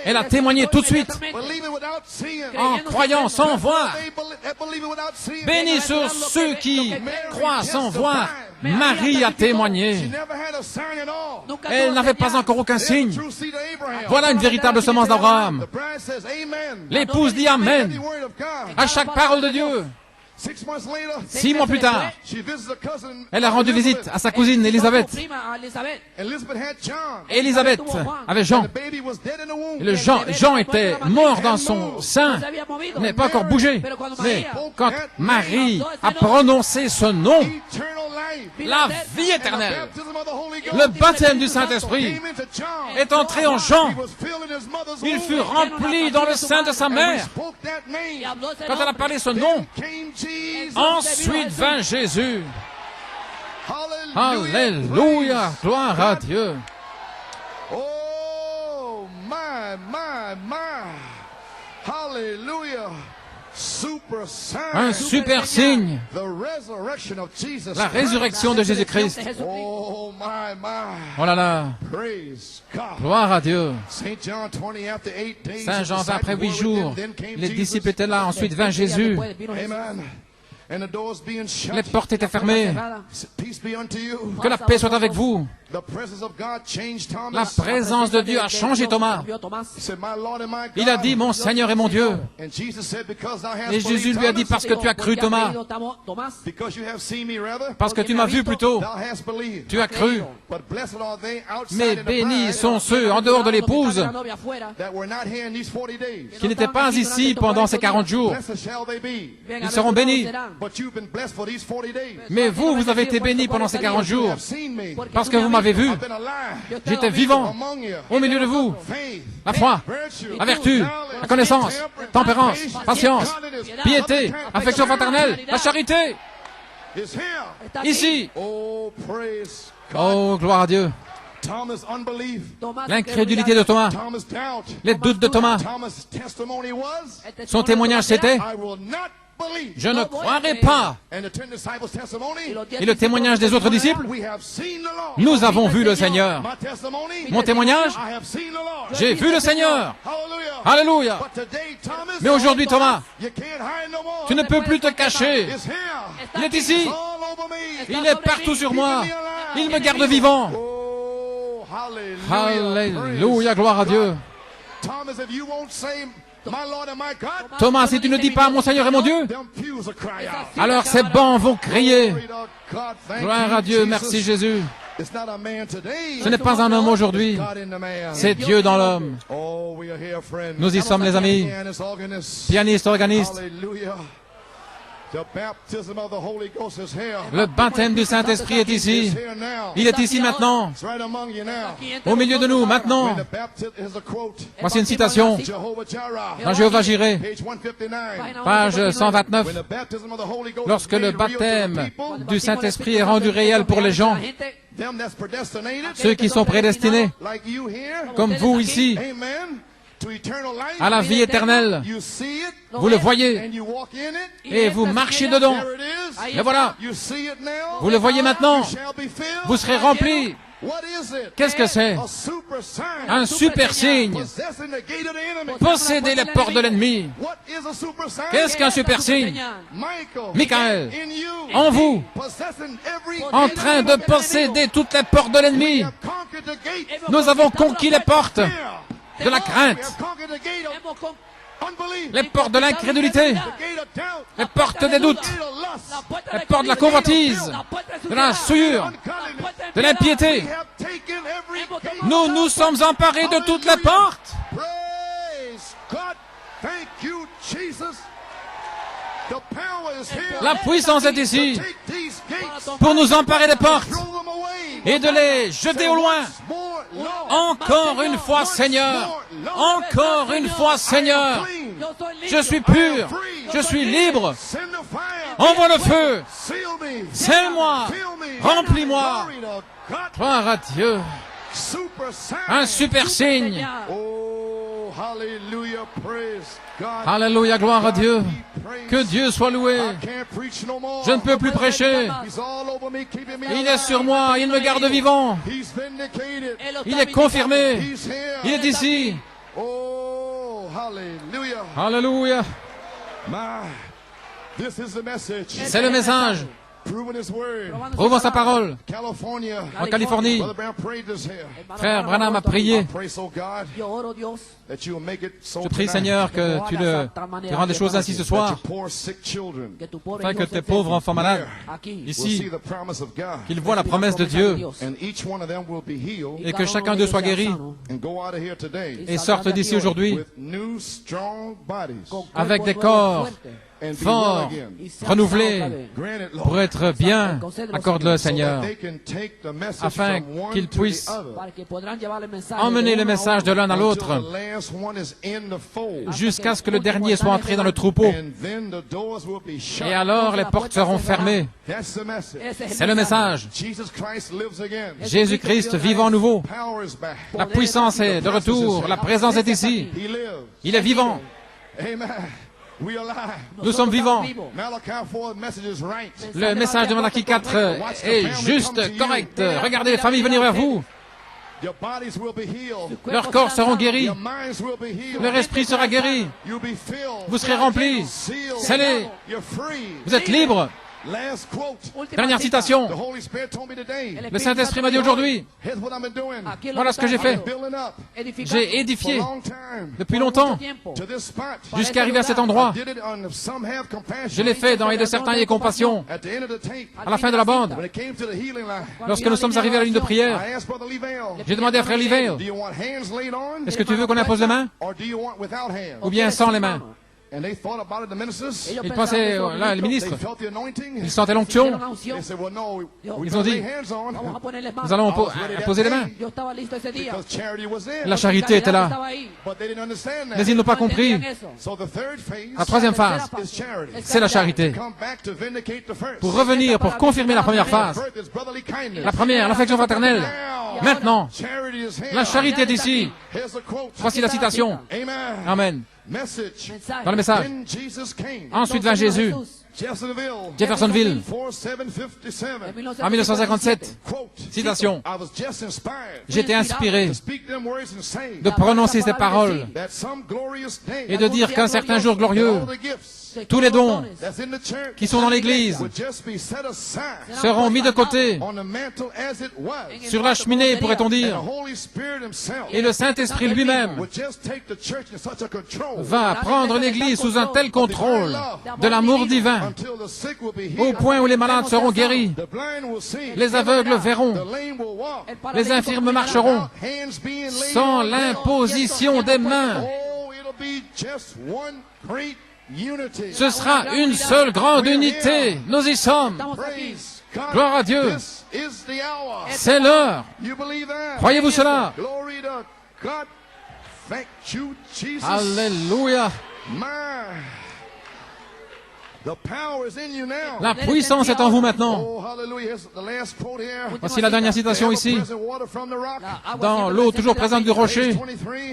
Speaker 2: Elle a témoigné tout de suite. En croyant sans voir. Bénis sur ceux qui croient sans voir. Marie a témoigné. Elle n'avait pas encore aucun signe. Voilà une véritable semence d'Abraham. L'épouse dit Amen à chaque parole de Dieu. 6 mois plus tard, elle a rendu visite à sa cousine Élisabeth. Élisabeth avait Jean. Et Jean était mort dans son sein, mais pas encore bougé. Mais quand Marie a prononcé ce nom, la vie éternelle, le baptême du Saint-Esprit est entré en Jean. Il fut rempli dans le sein de sa mère. Quand elle a parlé ce nom, ensuite vint Jésus. Alléluia, gloire à Dieu.
Speaker 1: Oh, my. Hallelujah.
Speaker 2: Un super signe, la résurrection de Jésus-Christ. Oh là là, gloire à Dieu. Saint Jean, après 8 jours, les disciples étaient là, ensuite vint Jésus. Les portes étaient fermées. Que la paix soit avec vous. La présence de Dieu a changé Thomas. Il a dit, mon Seigneur et mon Dieu. Et Jésus lui a dit, parce que tu as cru, Thomas. Parce que tu m'as vu plus tôt. Tu as cru. Mais bénis sont ceux en dehors de l'épouse qui n'étaient pas ici pendant ces 40 jours. Ils seront bénis. Mais vous avez été bénis pendant ces 40 jours parce que vous m'avez vu. J'étais vivant au milieu de vous. La foi, la vertu, la connaissance, tempérance, patience, piété, affection fraternelle, la charité. Ici. Oh, gloire à Dieu. L'incrédulité de Thomas, les doutes de Thomas. Son témoignage, c'était: je ne croirai pas. Et le témoignage des autres disciples: nous avons vu le Seigneur. Mon témoignage: j'ai vu le Seigneur. Alléluia. Mais aujourd'hui, Thomas, tu ne peux plus te cacher. Il est ici. Il est partout sur moi. Il me garde vivant. Alléluia, gloire à Dieu. Thomas, si tu ne dis pas mon Seigneur et mon Dieu, alors ces bancs vont crier. Gloire à Dieu, merci Jésus. Ce n'est pas un homme aujourd'hui, c'est Dieu dans l'homme. Nous y sommes, les amis, pianistes, organistes. Le baptême du Saint-Esprit est ici. Il est ici maintenant, au milieu de nous, maintenant. Voici une citation dans Jéhovah Jireh, page 129. Lorsque le baptême du Saint-Esprit est rendu réel pour les gens, ceux qui sont prédestinés, comme vous ici, à la vie éternelle, vous le voyez et vous marchez dedans. Et voilà, vous le voyez maintenant, vous serez remplis. Qu'est-ce que c'est? Un super signe. Posséder les portes de l'ennemi. Qu'est-ce qu'un super signe? Michael, en vous, en train de posséder toutes les portes de l'ennemi. Nous avons conquis les portes de la crainte, les portes de l'incrédulité, les portes des doutes, les portes de la convoitise, de la souillure, de l'impiété. Nous nous sommes emparés de toutes les portes. La puissance est ici pour nous emparer des portes et de les jeter au loin. Encore une fois, Seigneur. Encore une fois, Seigneur. Je suis pur. Je suis libre. Envoie le feu. Scelle-moi. Remplis-moi. Gloire à Dieu. Un super signe. Alléluia, gloire à Dieu. Que Dieu soit loué. Je ne peux plus prêcher. Il est sur moi, il me garde vivant. Il est confirmé. Il est ici. Alléluia. C'est le message. prouvant sa parole. En Californie, frère Branham a prié. Je prie, Seigneur, que tu rends des choses ainsi ce soir, afin que tes pauvres enfants malades, ici, qu'ils voient la promesse de Dieu, et que chacun d'eux soit guéri, et sortent d'ici aujourd'hui avec des corps forts, renouvelés, pour être bien. Accorde-le, Seigneur, afin qu'ils puissent emmener le message de l'un à l'autre jusqu'à ce que le dernier soit entré dans le troupeau. Et alors les portes seront fermées. C'est le message. Jésus-Christ vivant à nouveau. La puissance est de retour. La présence est ici. Il est vivant. Nous sommes vivants. Le message de Malachie 4 est juste, correct. Regardez les familles venir vers vous. Leurs corps seront guéris. Leur esprit sera guéri. Vous serez remplis, scellés. Vous êtes libres. Dernière citation. Le Saint-Esprit m'a dit aujourd'hui, voilà ce que j'ai fait. J'ai édifié depuis longtemps jusqu'à arriver à cet endroit. Je l'ai fait dans Et de certains et compassion. À la fin de la bande, lorsque nous sommes arrivés à la ligne de prière, j'ai demandé à frère Livell, est-ce que tu veux qu'on impose les mains ou bien sans les mains? Ils pensaient, là, le ministre, ils sentaient l'onction. Ils ont dit, nous allons poser les mains. La charité était là. Mais ils n'ont pas compris. La troisième phase, c'est la charité. Pour revenir, pour confirmer la première phase. La première, l'affection fraternelle. Maintenant, la charité est ici. Voici la citation. Amen. Dans le message. Ensuite vint Jésus. Jeffersonville. En 1957. Citation. J'étais inspiré de prononcer ces paroles et de dire qu'un certain jour glorieux, tous les dons qui sont dans l'Église seront mis de côté sur la cheminée, pourrait-on dire, et le Saint-Esprit lui-même va prendre l'Église sous un tel contrôle de l'amour divin au point où les malades seront guéris, les aveugles verront, les infirmes marcheront sans l'imposition des mains. Ce sera une seule grande unité. Nous y sommes. Gloire à Dieu. C'est l'heure. Croyez-vous cela? Alléluia. La puissance est en vous maintenant. Voici la dernière citation ici. Dans l'eau toujours présente du rocher,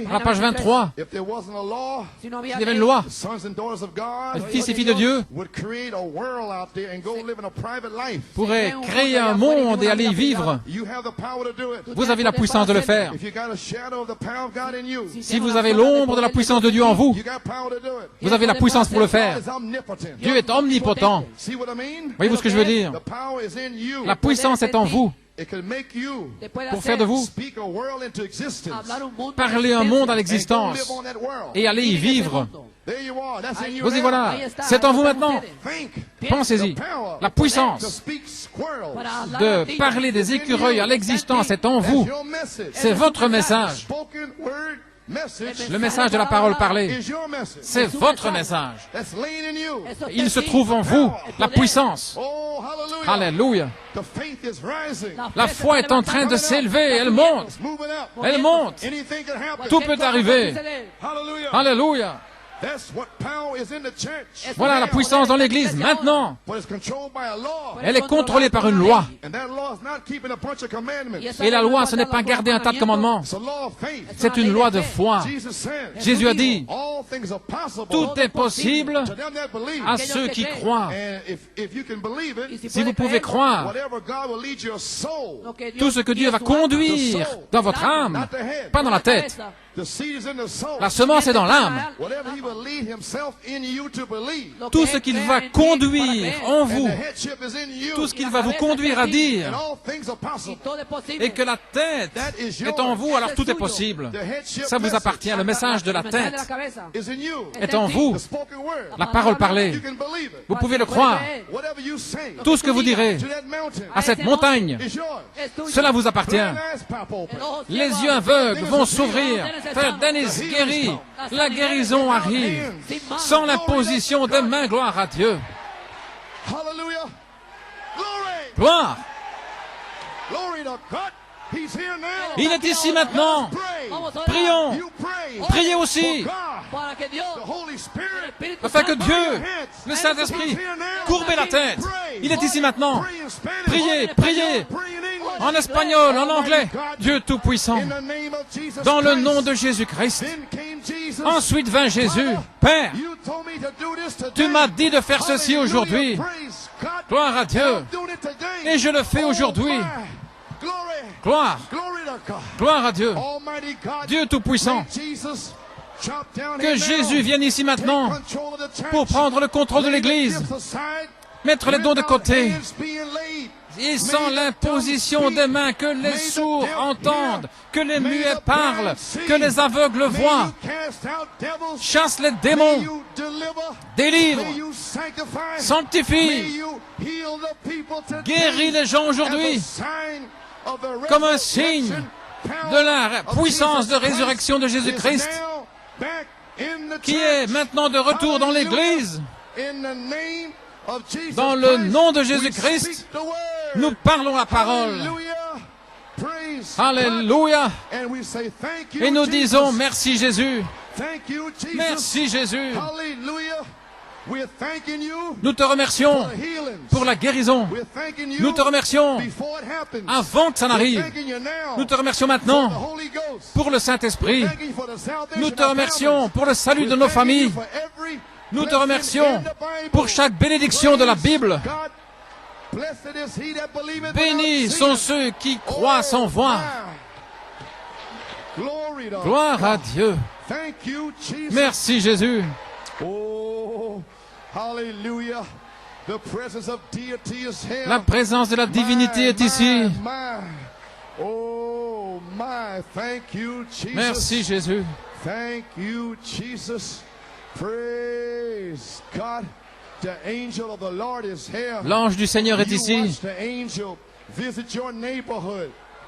Speaker 2: à la page 23. S'il y avait une loi, les fils et filles de Dieu pourraient créer un monde et aller y vivre. Vous avez la puissance de le faire. Si vous avez l'ombre de la puissance de Dieu en vous, vous avez la puissance pour le faire. Dieu est omnipotent. Voyez-vous ce que je veux dire? La puissance est en vous pour faire de vous parler un monde à l'existence et aller y vivre. Vous y voilà. C'est en vous maintenant. Pensez-y. La puissance de parler des écureuils à l'existence est en vous. C'est votre message. Le message de la parole parlée, c'est votre message. Il se trouve en vous, la puissance. Alléluia. La foi est en train de s'élever, elle monte. Elle monte. Tout peut arriver. Alléluia. Voilà la puissance dans l'Église maintenant. Elle est contrôlée par une loi. Et la loi, ce n'est pas garder un tas de commandements. C'est une loi de foi. Jésus a dit, tout est possible à ceux qui croient. Si vous pouvez croire, tout ce que Dieu va conduire dans votre âme, pas dans la tête. La semence est dans l'âme. Tout ce qu'il va conduire en vous, tout ce qu'il va vous conduire à dire, et que la tête est en vous, alors tout est possible. Ça vous appartient. Le message de la tête est en vous. La parole parlée. Vous pouvez le croire. Tout ce que vous direz à cette montagne, cela vous appartient. Les yeux aveugles vont s'ouvrir. Frère Dennis guérit. La guérison arrive. Sans l'imposition des mains, gloire à Dieu. Gloire. Il est ici maintenant. Prions. Priez aussi. Afin que Dieu, le Saint-Esprit, courbez la tête. Il est ici maintenant. Priez, priez. En espagnol, en anglais. Dieu Tout-Puissant. Dans le nom de Jésus-Christ. Ensuite vint Jésus. Père, tu m'as dit de faire ceci aujourd'hui. Gloire à Dieu. Et je le fais aujourd'hui. Gloire. Gloire à Dieu. Dieu Tout-Puissant. Que Jésus vienne ici maintenant pour prendre le contrôle de l'Église, mettre les dons de côté, et sans l'imposition des mains, que les sourds entendent, que les muets parlent, que les aveugles voient, chasse les démons, délivre, sanctifie, guérit les gens aujourd'hui, comme un signe de la puissance de résurrection de Jésus-Christ, qui est maintenant de retour dans l'Église. Dans le nom de Jésus-Christ, nous parlons la parole. Alléluia. Et nous disons merci Jésus. Merci Jésus. Nous te remercions pour la guérison. Nous te remercions avant que ça n'arrive. Nous te remercions maintenant pour le Saint-Esprit. Nous te remercions pour le salut de nos familles. Nous te remercions pour chaque bénédiction de la Bible. Bénis sont ceux qui croient sans voir. Gloire à Dieu. Merci Jésus. La présence de la divinité est ici. Merci Jésus. L'ange du Seigneur est ici.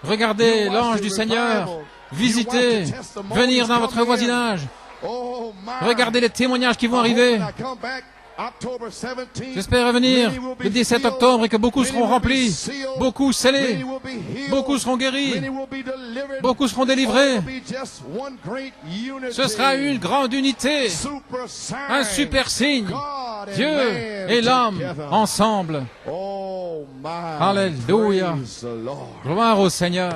Speaker 2: Regardez l'ange du Seigneur visiter, venir dans votre voisinage. Regardez les témoignages qui vont arriver. J'espère revenir le 17 octobre et que beaucoup seront remplis, beaucoup scellés, beaucoup seront guéris, beaucoup seront délivrés. Ce sera une grande unité, un super signe. Dieu et l'homme ensemble. Alléluia. Gloire au Seigneur.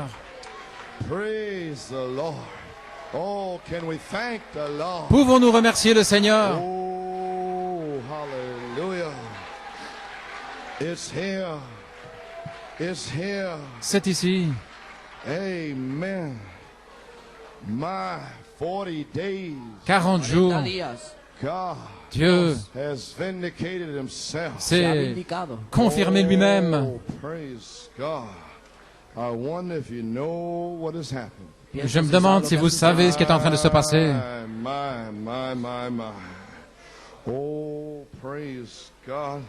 Speaker 2: Pouvons-nous remercier le Seigneur? C'est ici.
Speaker 1: Amen.
Speaker 2: 40 jours. Dieu s'est confirmé lui-même. Je me demande si vous savez ce qui est en train de se passer.
Speaker 1: Oh, praise God.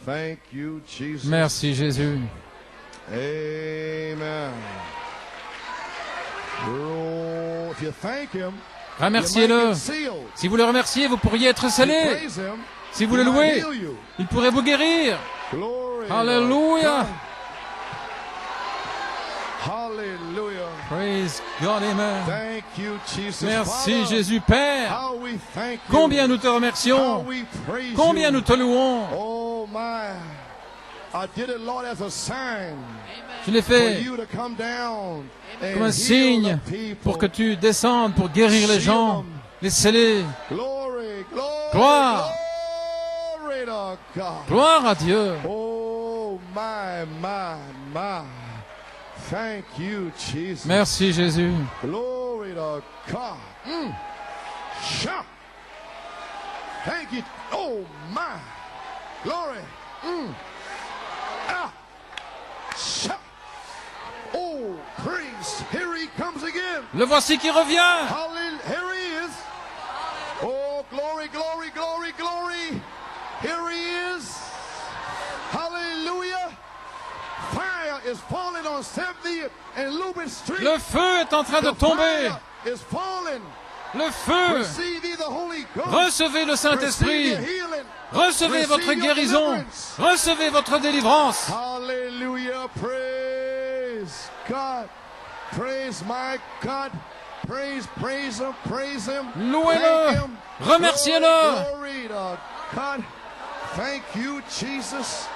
Speaker 1: Thank you, Jesus.
Speaker 2: Merci Jésus.
Speaker 1: Amen. Oh, if you thank him,
Speaker 2: remerciez-le. Si vous le remerciez, vous pourriez être scellé. Si vous le louez, il pourrait vous guérir. Alléluia.
Speaker 1: Hallelujah.
Speaker 2: Praise God, amen.
Speaker 1: Thank you, Jesus.
Speaker 2: Merci Jésus, Père.
Speaker 1: How we thank you.
Speaker 2: Combien nous te remercions.
Speaker 1: How we praise
Speaker 2: Combien
Speaker 1: you.
Speaker 2: nous te louons.
Speaker 1: Oh my. I did it, Lord, as a sign.
Speaker 2: Je l'ai
Speaker 1: For
Speaker 2: fait
Speaker 1: you to come down
Speaker 2: comme
Speaker 1: and
Speaker 2: un signe
Speaker 1: heal the people.
Speaker 2: pour que tu descendes, pour guérir les gens, les sceller.
Speaker 1: Glory, glory,
Speaker 2: Gloire.
Speaker 1: glory to God.
Speaker 2: Gloire à Dieu.
Speaker 1: Oh my. Thank you, Jesus.
Speaker 2: Merci Jésus.
Speaker 1: Glory Glory to God. Shout. Thank you. Oh, my. Glory. Ah. Shout. Oh, praise. Here he comes again.
Speaker 2: Le voici qui revient.
Speaker 1: Hallelujah. Here he is. Oh, glory, glory, glory, glory. Here he is. Hallelujah. Fire is falling on 70th and Lubin Street.
Speaker 2: Le feu est en train de tomber.
Speaker 1: Fire is falling.
Speaker 2: Le feu.
Speaker 1: Receive ye the Holy Ghost.
Speaker 2: Recevez le Saint-Esprit.
Speaker 1: Receive your healing.
Speaker 2: Recevez votre
Speaker 1: Receive your
Speaker 2: guérison.
Speaker 1: deliverance.
Speaker 2: Recevez votre délivrance.
Speaker 1: Hallelujah. Praise God. Praise my God. Praise him. Praise him.
Speaker 2: Louez-le.
Speaker 1: Thank him.
Speaker 2: Remerciez-le.
Speaker 1: Glory to God. Thank you, Jesus.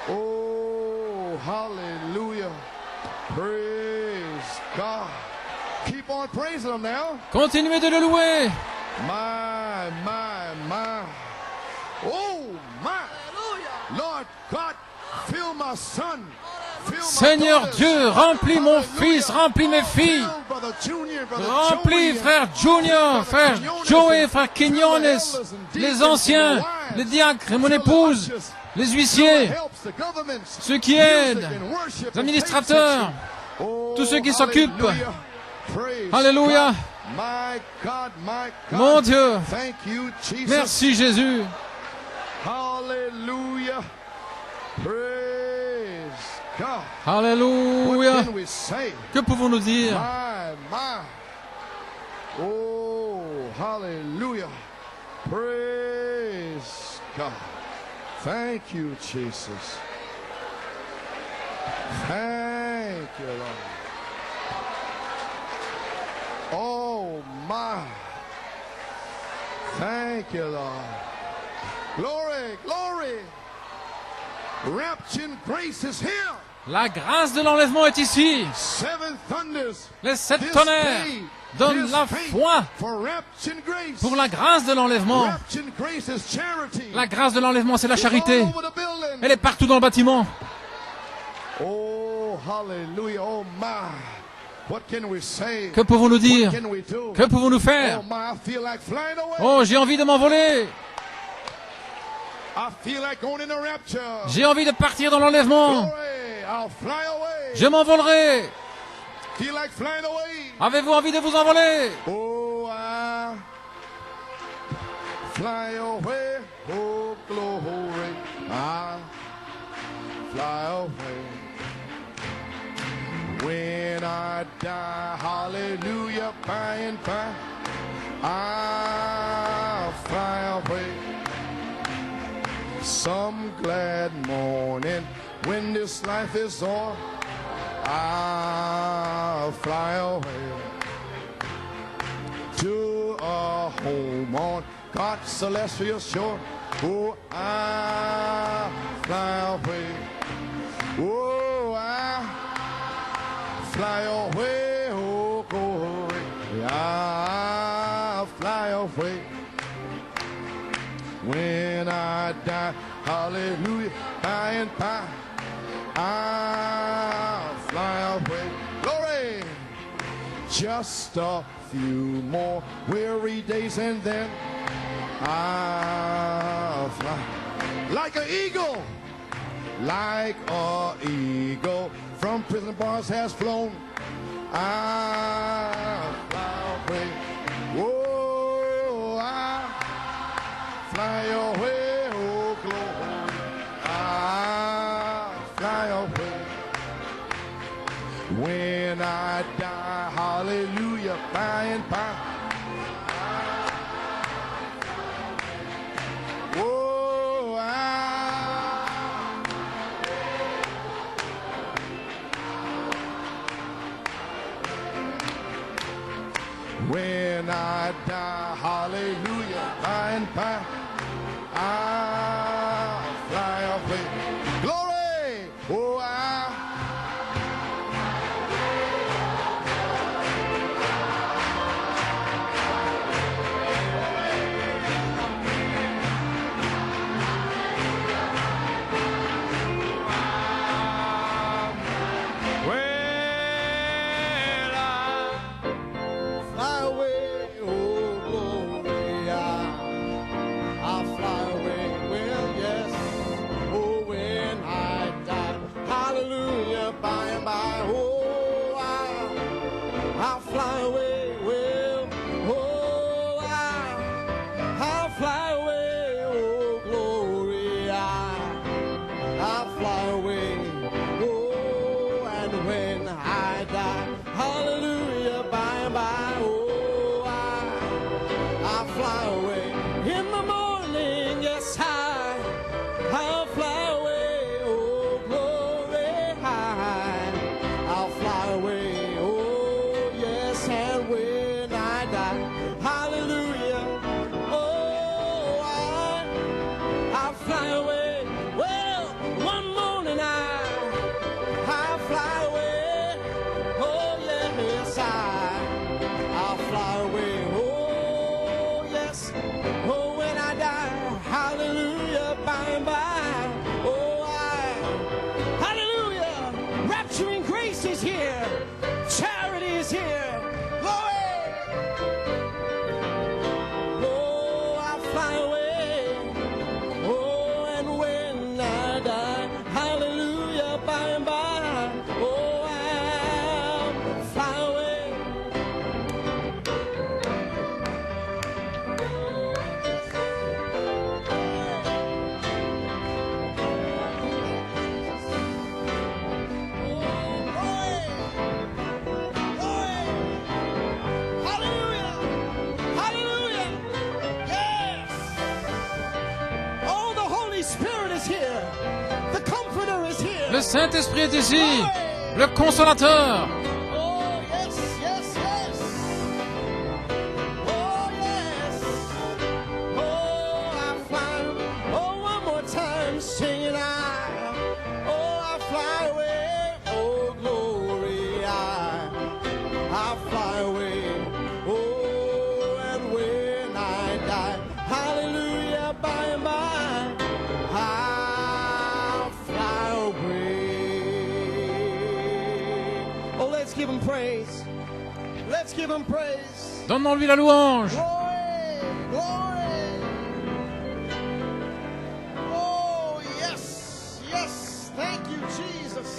Speaker 1: Oh, hallelujah. Praise God. Keep on praising him now.
Speaker 2: Continuez de le louer.
Speaker 1: My. Oh, my. Lord God, fill my son. Fill my
Speaker 2: Seigneur
Speaker 1: daughters.
Speaker 2: Dieu, remplis mon
Speaker 1: Hallelujah.
Speaker 2: fils, remplis mes filles.
Speaker 1: Fill Brother Junior, Brother
Speaker 2: Remplis
Speaker 1: Joey,
Speaker 2: frère Junior, frère Joey, frère Quignones, les anciens, les diacres et mon épouse, les huissiers, ceux qui aident, les administrateurs, tous ceux qui s'occupent. Alléluia. Mon Dieu. Merci Jésus.
Speaker 1: Hallelujah. Praise God.
Speaker 2: Alléluia.
Speaker 1: What can we say?
Speaker 2: Que pouvons-nous dire?
Speaker 1: My. Oh, hallelujah. Praise God. Thank you, Jesus. Thank you, Lord. Oh, my. Thank you, Lord. Glory, glory. Rapture and grace is here.
Speaker 2: La grâce de l'enlèvement est ici.
Speaker 1: Seven thunders.
Speaker 2: Les sept tonnerres donnent la foi pour la grâce de l'enlèvement. La grâce de l'enlèvement, c'est la charité. Elle est partout dans le bâtiment.
Speaker 1: Oh, hallelujah. Oh, my. What can we say?
Speaker 2: Que pouvons-nous dire?
Speaker 1: What can we do?
Speaker 2: Que pouvons-nous faire?
Speaker 1: Oh, my, I feel like flying away.
Speaker 2: Oh, j'ai envie de m'envoler.
Speaker 1: I feel like going in a rapture.
Speaker 2: J'ai envie de partir dans l'enlèvement.
Speaker 1: Glory, I'll fly away.
Speaker 2: Je m'envolerai.
Speaker 1: Feel like flying away.
Speaker 2: Avez-vous envie de vous envoler?
Speaker 1: Oh, I fly away. Oh, glory. I fly away. When I die, hallelujah, by and by, I'll fly away. Some glad morning when this life is o'er, I'll fly away to a home on God's celestial shore. Oh, I'll fly away. Oh, I'll fly away. Oh, glory. I'll fly away. When I die, hallelujah, by and by, I'll fly away. Glory! Just a few more weary days and then I'll fly. Like an eagle from prison bars has flown. I'll fly away. Whoa, I'll fly away, oh glory. I'll fly away. When I die, hallelujah, by and by. Whoa, when I die, hallelujah, by and by, I'll fly away. Glory! Oh,
Speaker 2: Le Saint-Esprit est ici, le Consolateur. Donnons-lui la louange.
Speaker 3: Oh, yes, yes. Thank you, Jesus.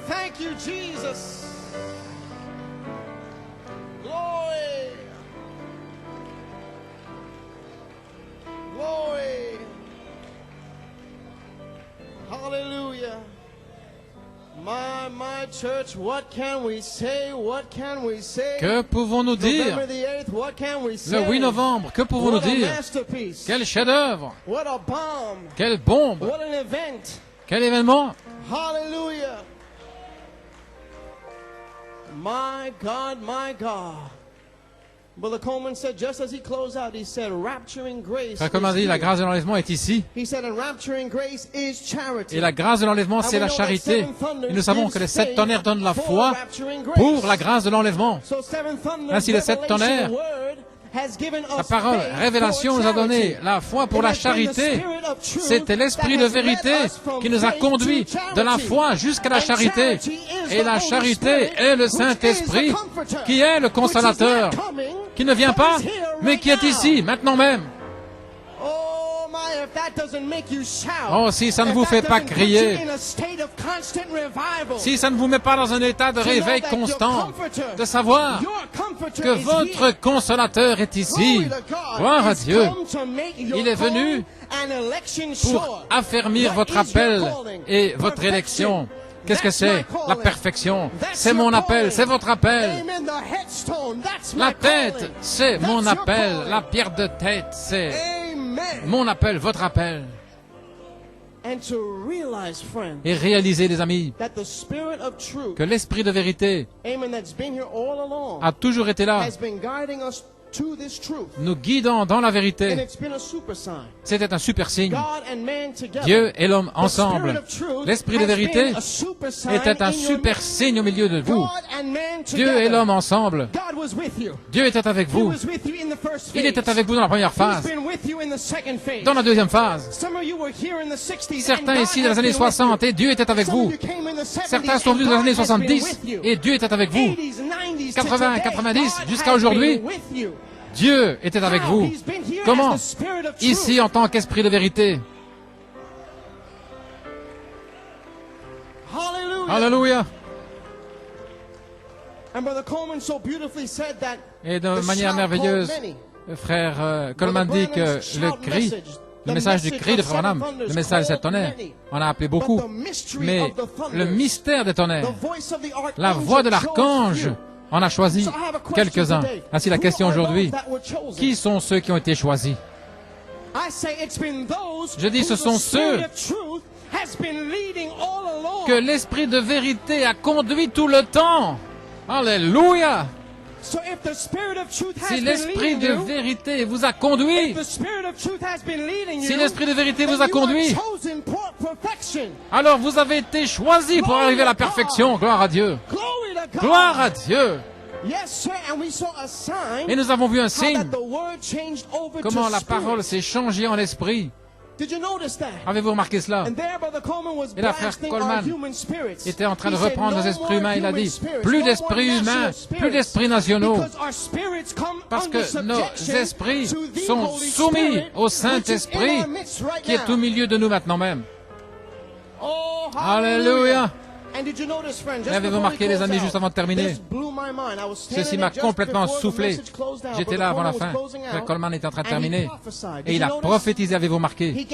Speaker 3: Thank you, Jesus. Glory. Glory. Hallelujah. My church, what can we say? What can we say?
Speaker 2: Que pouvons-nous dire?
Speaker 3: November the 8th, what can we say?
Speaker 2: Le 8 novembre, que pouvons-nous
Speaker 3: What a
Speaker 2: dire?
Speaker 3: masterpiece.
Speaker 2: Quel chef-d'œuvre!
Speaker 3: What a bomb.
Speaker 2: Quelle bombe!
Speaker 3: What an event.
Speaker 2: Quel événement!
Speaker 3: Hallelujah. My God, my God. Brother Coleman said, just as he closed out, he said, rapturing grace.
Speaker 2: Frère Coleman dit, la grâce de l'enlèvement est ici.
Speaker 3: He said, and rapturing grace is charity.
Speaker 2: Et la grâce de l'enlèvement, c'est la charité. Et nous savons que les 7 tonnerres donnent la foi pour la grâce de l'enlèvement. Ainsi, les 7 tonnerres, la parole, révélation nous a donné la foi pour la charité. C'était l'esprit de vérité qui nous a conduits de la foi jusqu'à la charité. Et la charité est le Saint-Esprit qui est le Consolateur, qui ne vient pas, mais qui est ici, maintenant même. Oh, si ça ne vous fait pas crier, si ça ne vous met pas dans un état de réveil constant, de savoir que votre Consolateur est ici. Gloire à Dieu. Il est venu pour affermir votre appel et votre élection. Qu'est-ce que c'est? La perfection. C'est mon appel, c'est votre appel. La tête, c'est mon appel. La pierre de tête, c'est mon appel, votre appel. Et réalisez, les amis, que l'esprit de vérité a toujours été là, nous guidant dans la vérité. C'était un super signe. Dieu et l'homme ensemble. L'esprit de vérité était un super signe au milieu de vous. Dieu et l'homme ensemble. Dieu était avec vous. Il était avec vous dans la première phase. Dans la deuxième phase. Certains ici dans les années 60 et Dieu était avec vous. Certains sont venus dans les années 70 et Dieu était avec vous. 80, 90 jusqu'à aujourd'hui. Dieu était avec vous. Comment? Ici, en tant qu'esprit de vérité. Alléluia. Et de manière merveilleuse, frère Coleman dit que le message du cri de Frère Branham, le message des 7 tonnerres, on a appelé beaucoup. Mais le mystère des tonnerres, la voix de l'archange, on a choisi quelques-uns. Ainsi, la question aujourd'hui, qui sont ceux qui ont été choisis? Je dis, ce sont ceux que l'esprit de vérité a conduit tout le temps. Alléluia! Si l'esprit de vérité vous a conduit, si l'esprit de vérité vous a conduit, alors vous avez été choisi pour arriver à la perfection. Gloire à Dieu. Gloire à Dieu. Et nous avons vu un signe, comment la parole s'est changée en esprit. Avez-vous remarqué cela? Et là, frère Coleman était en train de reprendre nos esprits humains. Il a dit, plus d'esprits humains, plus d'esprits nationaux. Parce que nos esprits sont soumis au Saint-Esprit qui est au milieu de nous maintenant même. Alléluia! Et avez-vous remarqué, les amis, juste avant de terminer? Ceci m'a complètement soufflé. J'étais là avant la fin. Frère Coleman était en train de terminer. Et il a prophétisé, avez-vous remarqué?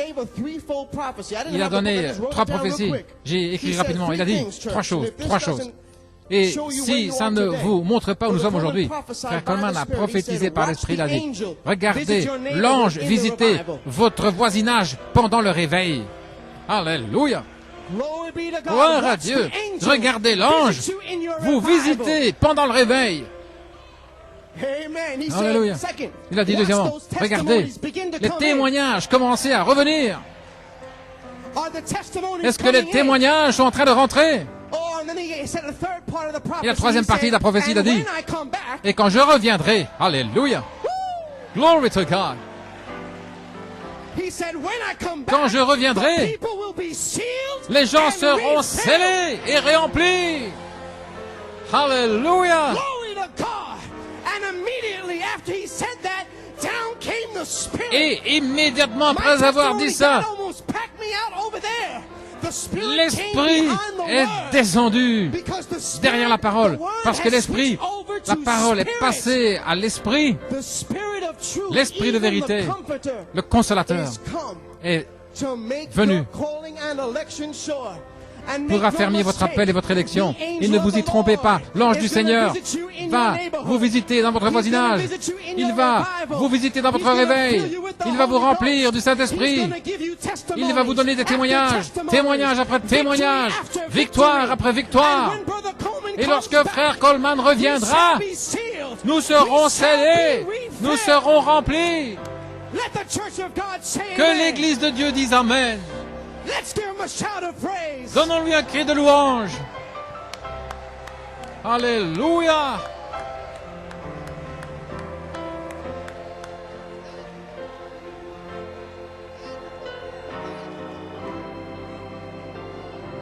Speaker 2: Il a donné 3 prophéties. J'ai écrit rapidement. Il a dit 3 choses. Et si ça ne vous montre pas où nous sommes aujourd'hui, Frère Coleman a prophétisé par l'Esprit, il a dit, regardez, l'ange visitait votre voisinage pendant le réveil. Alléluia! Gloire à Dieu. Regardez l'ange vous visiter pendant le réveil. Alléluia. Il a dit deuxièmement, regardez, les témoignages commençaient à revenir. Est-ce que les témoignages sont en train de rentrer? Et la troisième partie de la prophétie a dit, et quand je reviendrai, alléluia, glory to God. Quand je reviendrai, les gens seront scellés et remplis. Alléluia. Et immédiatement après avoir dit ça, l'Esprit est descendu derrière la parole, parce que l'Esprit, la parole est passée à l'Esprit, l'Esprit de vérité, le Consolateur est venu pour affermir votre appel et votre élection. Et ne vous y trompez pas, l'ange du Seigneur va vous visiter dans votre voisinage, il va vous visiter dans votre réveil, il va vous remplir du Saint-Esprit, il va vous donner des témoignages, témoignage après témoignage, victoire après victoire. Et lorsque frère Coleman reviendra, nous serons scellés, nous serons remplis. Que l'Église de Dieu dise Amen. Donnons-lui un cri de louange. Alléluia.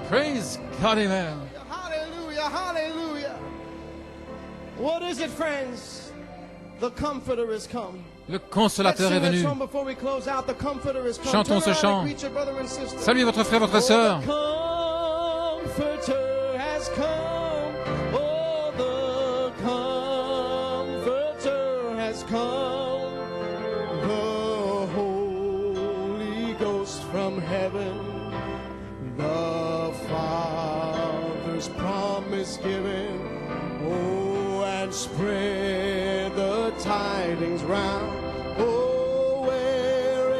Speaker 2: Praise God, amen.
Speaker 3: Hallelujah, hallelujah. What is it, friends? The Comforter is come.
Speaker 2: Le Consolateur est venu. Chantons ce chant. Saluez votre frère, votre sœur.
Speaker 3: Spread the tidings round. Oh, wherever,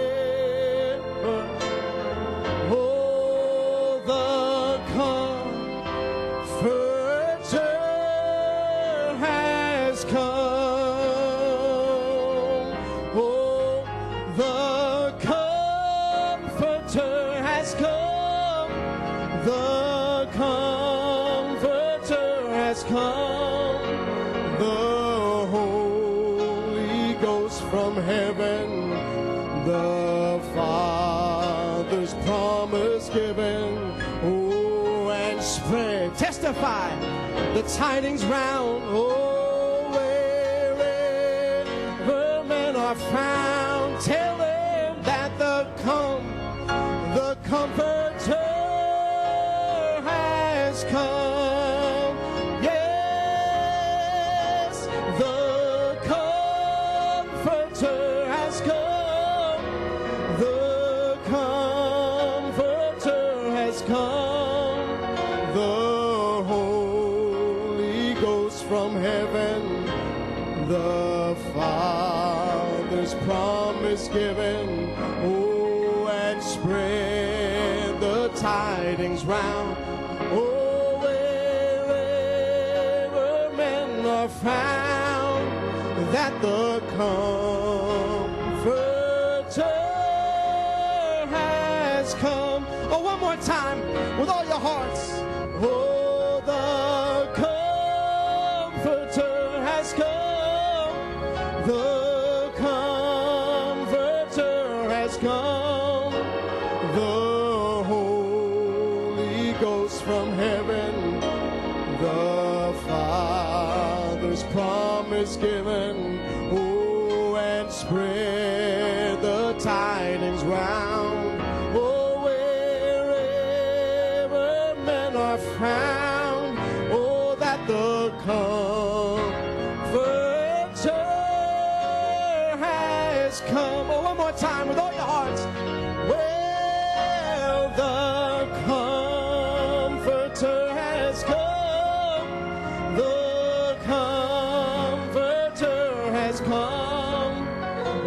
Speaker 3: oh, the Comforter has come. Oh, the Comforter has come. The Comforter has come. From heaven, the Father's promise given. Oh, and spread, testify the tidings round. Oh, wherever men are found, tell them that the Comforter has come. Yes, the Comforter has come. The Comforter has come. The Holy Ghost from heaven. The Father's promise given. Oh, and spread the tidings round. Oh, wherever men are found, that the Comforter has come. Oh, one more time with all your hearts. Oh, the Comforter has come. The Comforter has come. The Holy Ghost from heaven. The Father's promise given. Oh, and spread the tidings round. Oh, wherever men are found. Oh, that the Comforter has come. Oh, one more time with all your hearts. Well, the Comforter has come. The Comforter has come.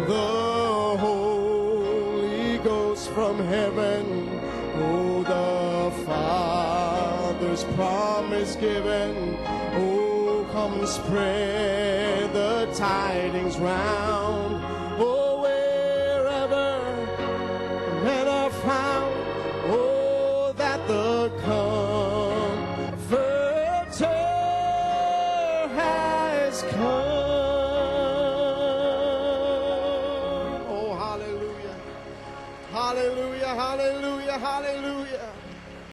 Speaker 3: The Holy Ghost from heaven. Oh, the Father's promise given. Oh, come and spread the tidings round. Oh, wherever men are found. Oh, that the Comforter has come. Oh, hallelujah. Hallelujah, hallelujah, hallelujah.